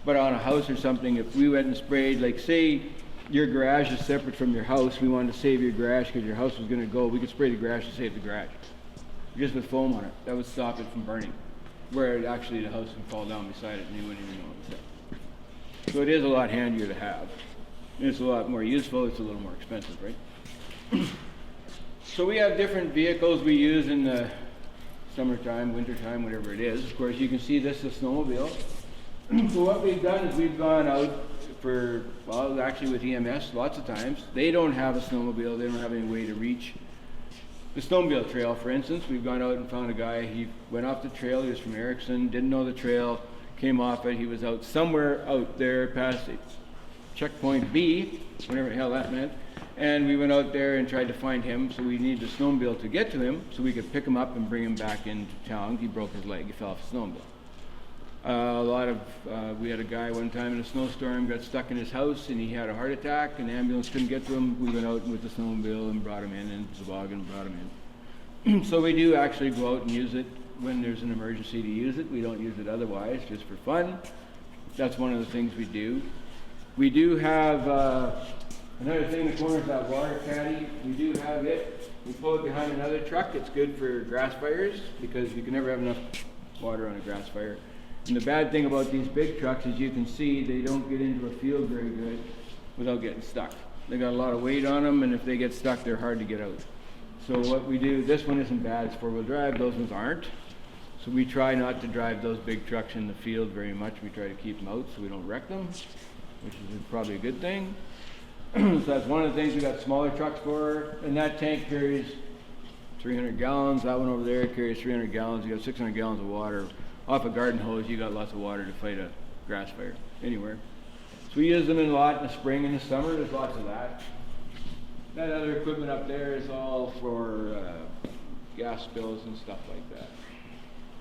S2: But on a house or something, if we went and sprayed, like say your garage is separate from your house, we wanted to save your garage because your house was gonna go, we could spray the garage to save the garage. Just with foam on it, that would stop it from burning. Where actually the house would fall down beside it and you wouldn't even know it was there. So it is a lot handier to have. It's a lot more useful, it's a little more expensive, right? So we have different vehicles we use in the summertime, wintertime, whatever it is. Of course, you can see this is a snowmobile. So what we've done is we've gone out for, well, actually with EMS lots of times. They don't have a snowmobile, they don't have any way to reach the snowmobile trail, for instance. We've gone out and found a guy, he went off the trail, he was from Erickson, didn't know the trail, came off it, he was out somewhere out there past checkpoint B, whatever the hell that meant, and we went out there and tried to find him, so we needed a snowmobile to get to him, so we could pick him up and bring him back into town. He broke his leg, he fell off a snowmobile. We had a guy one time in a snowstorm, got stuck in his house and he had a heart attack and the ambulance couldn't get to him. We went out with the snowmobile and brought him in, and Toboggan brought him in. So we do actually go out and use it when there's an emergency to use it. We don't use it otherwise, just for fun. That's one of the things we do. We do have, another thing in the corner is that water caddy. We do have it. We pull it behind another truck. It's good for grass fires because you can never have enough water on a grass fire. And the bad thing about these big trucks, as you can see, they don't get into a field very good without getting stuck. They got a lot of weight on them, and if they get stuck, they're hard to get out. So what we do, this one isn't bad, it's four-wheel drive, those ones aren't. So we try not to drive those big trucks in the field very much. We try to keep them out so we don't wreck them, which is probably a good thing. So that's one of the things we got smaller trucks for, and that tank carries 300 gallons. That one over there carries 300 gallons. You got 600 gallons of water off a garden hose, you got lots of water to fight a grass fire anywhere. So we use them a lot in the spring and the summer. There's lots of that. That other equipment up there is all for gas spills and stuff like that.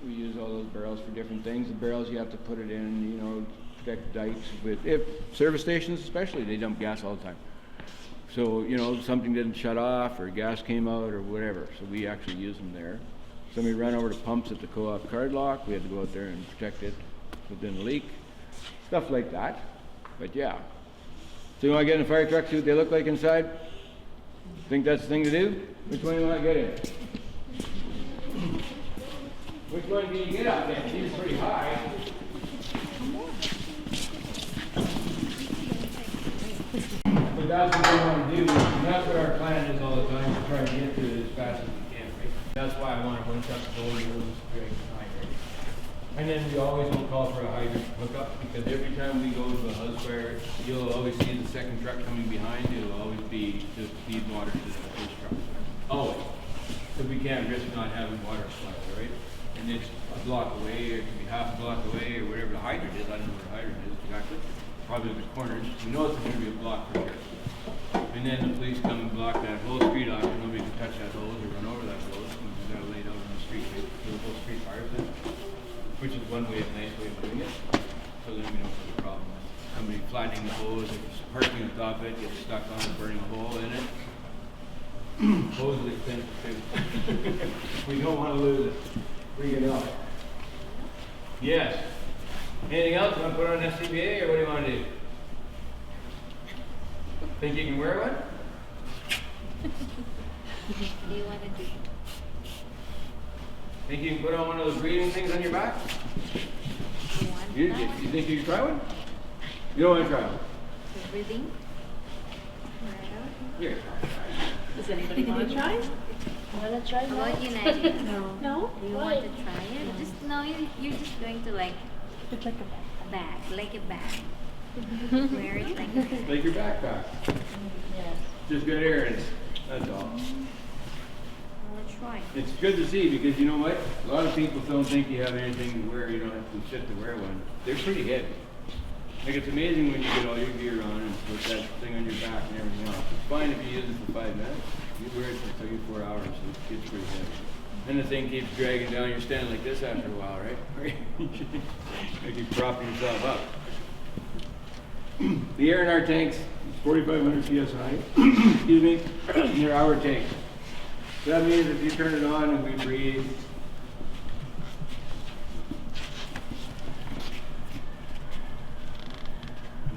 S2: We use all those barrels for different things. The barrels you have to put it in, you know, protect dikes. If service stations especially, they dump gas all the time. So, you know, something didn't shut off or gas came out or whatever. So we actually use them there. So we ran over to pumps at the co-op card lock. We had to go out there and protect it within the leak. Stuff like that. But yeah. So you want to get in a fire truck, see what they look like inside? Think that's the thing to do? Which one do you want to get in? Which one can you get up in? He's pretty high. But that's what we want to do. And that's what our plan is all the time, to try and get to it as fast as we can, right? That's why I want to bunch up the whole during the night, right? And then we always will call for a hydrant hookup, because every time we go to a house fire, you'll always see the second truck coming behind. It'll always be to feed water to the first truck. Always. Because we can't risk not having water supply, right? And it's a block away, or it can be half a block away, or whatever the hydrant is. I don't know where the hydrant is exactly. Probably the corners. We know it's going to be a block for sure. And then the police come and block that whole street off, and nobody can touch that hose or run over that hose. We've got it laid out on the street, right? So the whole street fires it, which is one way, a nice way of doing it. So then we don't have a problem with somebody flattening the hose, or parking on top of it, gets stuck on it, burning a hole in it. Hose is expensive too. We don't want to lose it. Bring it up. Yes. Anything else? Want to put on SCBA, or what do you want to do? Think you can wear one?
S5: Do you want to do?
S2: Think you can put on one of those breathing things on your back? You think you can try one? You don't want to try one?
S5: Breathing? Right out.
S2: Here.
S1: Does anybody want to try?
S4: Wanna try
S5: How
S4: now?
S5: about you, Nadia?
S1: No.
S4: No?
S5: Do you want to try it? Just no, you're just going to like
S4: It's like a
S5: bag, like a bag. Wear it like that.
S2: Like your backpack.
S4: yes.
S2: Just got air in it. That's all.
S5: I'll try.
S2: It's good to see, because you know what? A lot of people don't think you have anything to wear. You don't have to sit to wear one. They're pretty heavy. Like, it's amazing when you get all your gear on and put that thing on your back and everything else. It's fine if you use it for 5 minutes. You wear it for 3 or 4 hours, so it gets pretty heavy. And the thing keeps dragging down. You're standing like this after a while, right? Like you're propping yourself up. The air in our tanks is 4,500 psi. Excuse me. And they're our tanks. So that means if you turn it on and we breathe,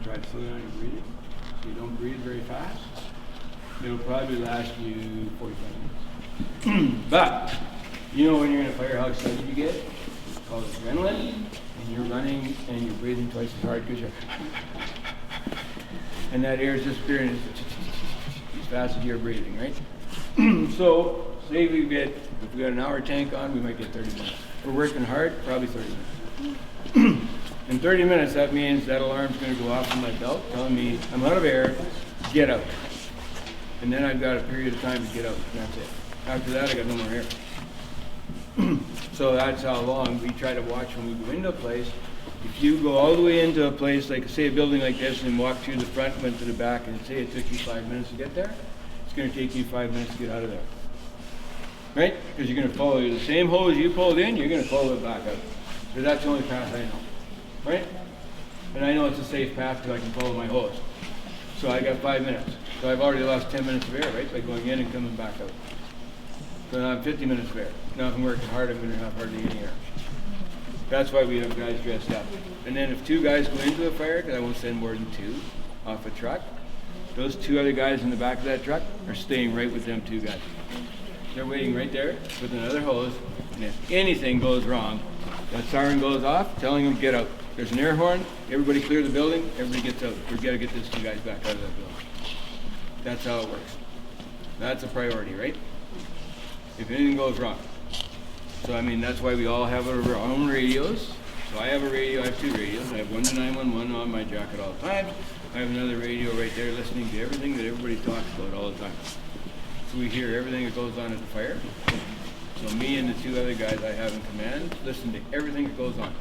S2: try to slow down your breathing so you don't breathe very fast. It'll probably last you 45 minutes. But you know when you're in a fire, how excited you get? It's called adrenaline, and you're running and you're breathing twice as hard because you're and that air is disappearing as fast as you're breathing, right? So say if we got an hour tank on, we might get 30 minutes. If we're working hard, probably 30 minutes. In 30 minutes, that means that alarm's going to go off on my belt, telling me I'm out of air, get out. And then I've got a period of time to get out, and that's it. After that, I got no more air. So that's how long we try to watch when we go into a place. If you go all the way into a place, like say a building like this, and walk through the front, went to the back, and say it took you 5 minutes to get there, it's going to take you 5 minutes to get out of there. Right? Because you're going to follow the same hose you pulled in, you're going to follow it back out. So that's the only path I know. Right? And I know it's a safe path because I can follow my hose. So I got 5 minutes. So I've already lost 10 minutes of air, right? By going in and coming back out. So now I'm 50 minutes of air. Now if I'm working hard, I'm going to have hardly any air. That's why we have guys dressed up. And then if 2 guys go into a fire, because I won't send more than 2 off a truck, those 2 other guys in the back of that truck are staying right with them 2 guys. They're waiting right there with another hose, and if anything goes wrong, that siren goes off, telling them get out. There's an air horn, everybody clear the building, everybody gets out. We've got to get these 2 guys back out of that building. That's how it works. That's a priority, right? If anything goes wrong. So I mean, that's why we all have our own radios. So I have a radio, I have 2 radios. I have one to 911 on my jacket all the time. I have another radio right there listening to everything that everybody talks about all the time. So we hear everything that goes on at the fire. So So me and the two other guys I have in command listen to everything that goes on.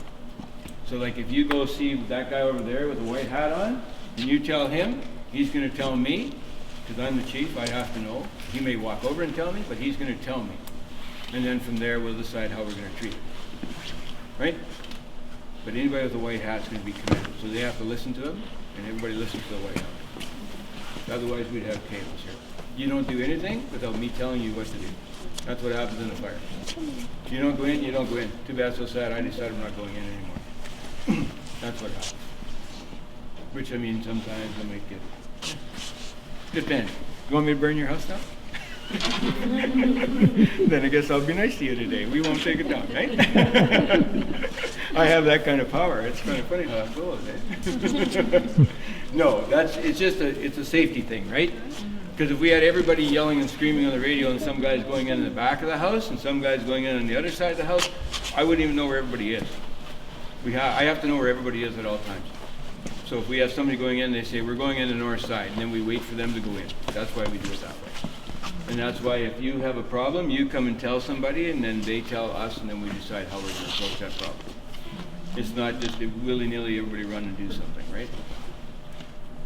S2: So like if you go see that guy over there with a white hat on, and you tell him, he's going to tell me, because I'm the chief, I have to know. He may walk over and tell me, but he's going to tell me. And then from there, we'll decide how we're going to treat it. Right? But anybody with a white hat is going to be commanded. So they have to listen to him, and everybody listens to the white hat. Otherwise, we'd have chaos here. You don't do anything without me telling you what to do. That's what happens in a fire. If you don't go in, you don't go in. Too bad, so sad. I decided I'm not going in anymore. That's what happens. Which, I mean, sometimes I might get... Depends. You want me to burn your house down? Then I guess I'll be nice to you today. We won't take it down, right? I have that kind of power. It's kind of funny how it goes, eh? No, it's a safety thing, right? Because if we had everybody yelling and screaming on the radio and some guys going in the back of the house and some guys going in on the other side of the house, I wouldn't even know where everybody is. I have to know where everybody is at all times. So if we have somebody going in, they say, we're going in the north side, and then we wait for them to go in. That's why we do it that way. And that's why if you have a problem, you come and tell somebody, and then they tell us, and then we decide how we're going to approach that problem. It's not just willy-nilly everybody run and do something, right?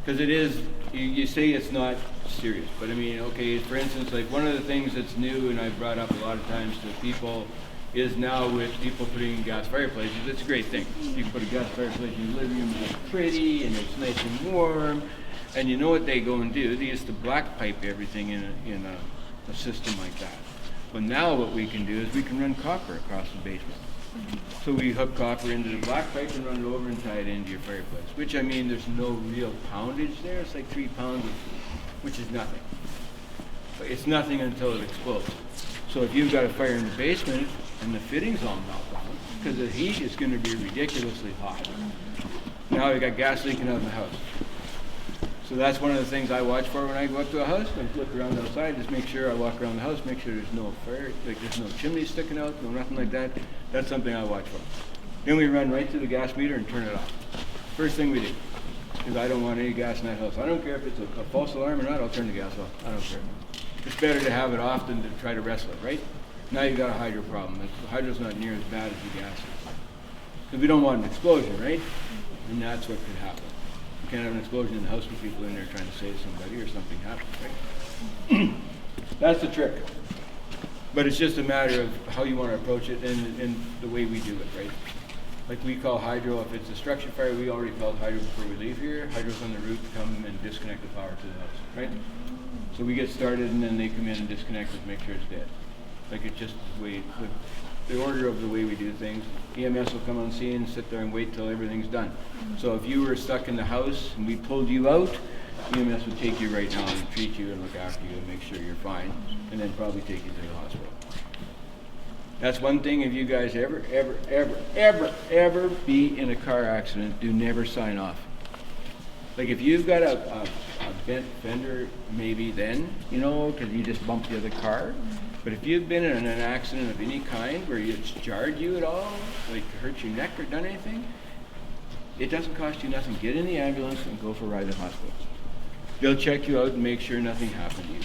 S2: Because it is, you say it's not serious, but I mean, okay, for instance, like one of the things that's new, and I've brought up a lot of times to people, is now with people putting in gas fireplaces. It's a great thing. You can put a gas fireplace in your living room, it's pretty, and it's nice and warm. And you know what they go and do? They used to black pipe everything in a system like that. But now what we can do is we can run copper across the basement. So we hook copper into the black pipe and run it over and tie it into your fireplace. Which, I mean, there's no real poundage there. It's like 3 pounds, which is nothing. But it's nothing until it explodes. So if you've got a fire in the basement and the fittings all melt down, because the heat is going to be ridiculously hot. Now we've got gas leaking out of the house. So that's one of the things I watch for when I go up to a house. I look around outside, just make sure I walk around the house, make sure there's no fire, like there's no chimney sticking out, no nothing like that. That's something I watch for. Then we run right to the gas meter and turn it off. First thing we do, because I don't want any gas in that house. I don't care if it's a false alarm or not, I'll turn the gas off. I don't care. It's better to have it off than to try to wrestle it, right? Now you've got a hydro problem. The hydro's not near as bad as the gas is. Because we don't want an explosion, right? And that's what could happen. You can't have an explosion in the house with people in there trying to save somebody or something happens, right? That's the trick. But it's just a matter of how you want to approach it and the way we do it, right? Like we call hydro, if it's a structure fire, we already called hydro before we leave here. Hydro's on the route to come and disconnect the power to the house, right? So we get started and then they come in and disconnect it to make sure it's dead. Like it's just the order of the way we do things. EMS will come on scene and sit there and wait till everything's done. So if you were stuck in the house and we pulled you out, EMS would take you right now and treat you and look after you and make sure you're fine, and then probably take you to the hospital. That's one thing, if you guys ever be in a car accident, do never sign off. Like if you've got a bent fender, maybe then, you know, because you just bumped the other car. But if you've been in an accident of any kind where it's jarred you at all, like hurt your neck or done anything, it doesn't cost you nothing. Get in the ambulance and go for a ride to the hospital. They'll check you out and make sure nothing happened to you.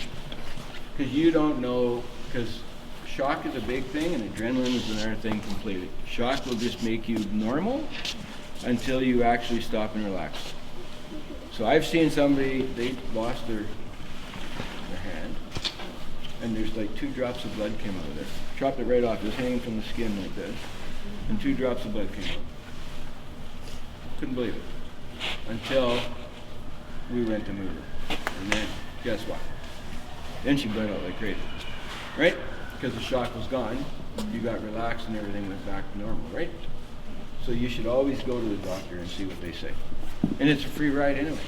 S2: Because you don't know, because shock is a big thing and adrenaline is another thing completely. Shock will just make you normal until you actually stop and relax. So I've seen somebody, they lost their hand, and there's like 2 drops of blood came out of there. Chopped it right off, it was hanging from the skin like this, and 2 drops of blood came out. Couldn't believe it. Until we went to move her. And then, guess what? Then she bled out like crazy. Right? Because the shock was gone, you got relaxed and everything went back to normal, right? So you should always go to the doctor and see what they say. And it's a free ride anyway.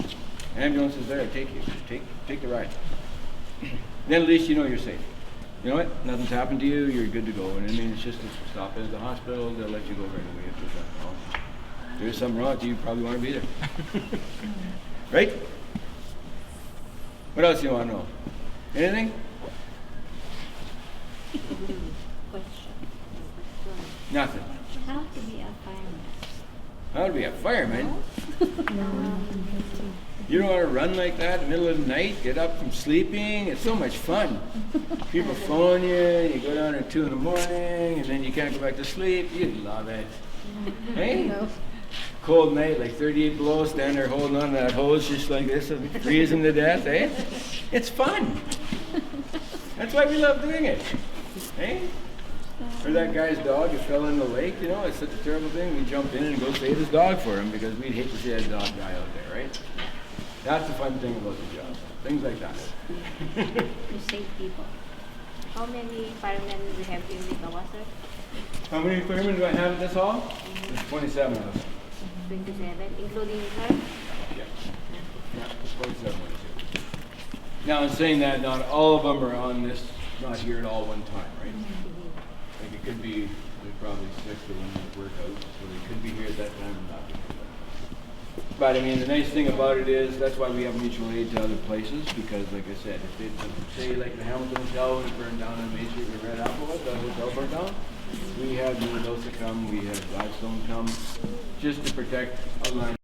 S2: Ambulance is there to take you. Take the ride. Then at least you know you're safe. You know what? Nothing's happened to you, you're good to go. And I mean, it's just to stop at the hospital, they'll let you go right away if there's nothing wrong. If there's something wrong with you, you probably want to be there. Right? What else do you want to know? Anything?
S5: Question.
S2: Nothing.
S5: How to be a fireman?
S2: How to be a fireman?
S5: No?
S2: You don't want to run like that in the middle of the night, get up from sleeping. It's so much fun. People phone you, you go down at 2 in the morning, and then you can't go back to sleep. You'd love it. Hey? Cold night, like 38 below, stand there holding on to that hose just like this and freezing to death, eh? It's fun. That's why we love doing it. Eh? Or that guy's dog who fell in the lake, you know, it's such a terrible thing. We jump in and go save his dog for him because we'd hate to see that dog die out there, right? That's the fun thing about the job. Things like that.
S3: To save people. How many firemen do we have here in Neepawa, sir?
S2: How many firemen do I have at this hall? There's 27 of us.
S3: 27, including her?
S2: Yeah. Yeah, 27. Now, in saying that, not all of them are on this, not here at all one time, right? Like it could be, there's probably 6 of them that work out, so they could be here at that time and not be here. But I mean, the nice thing about it is, that's why we have mutual aid to other places, because like I said, if they, say like the Hamilton Hotel, when it burned down on Main Street, we Red Apple, the hotel burned down, we had Mendoza come, we had Gladstone come, just to protect a line.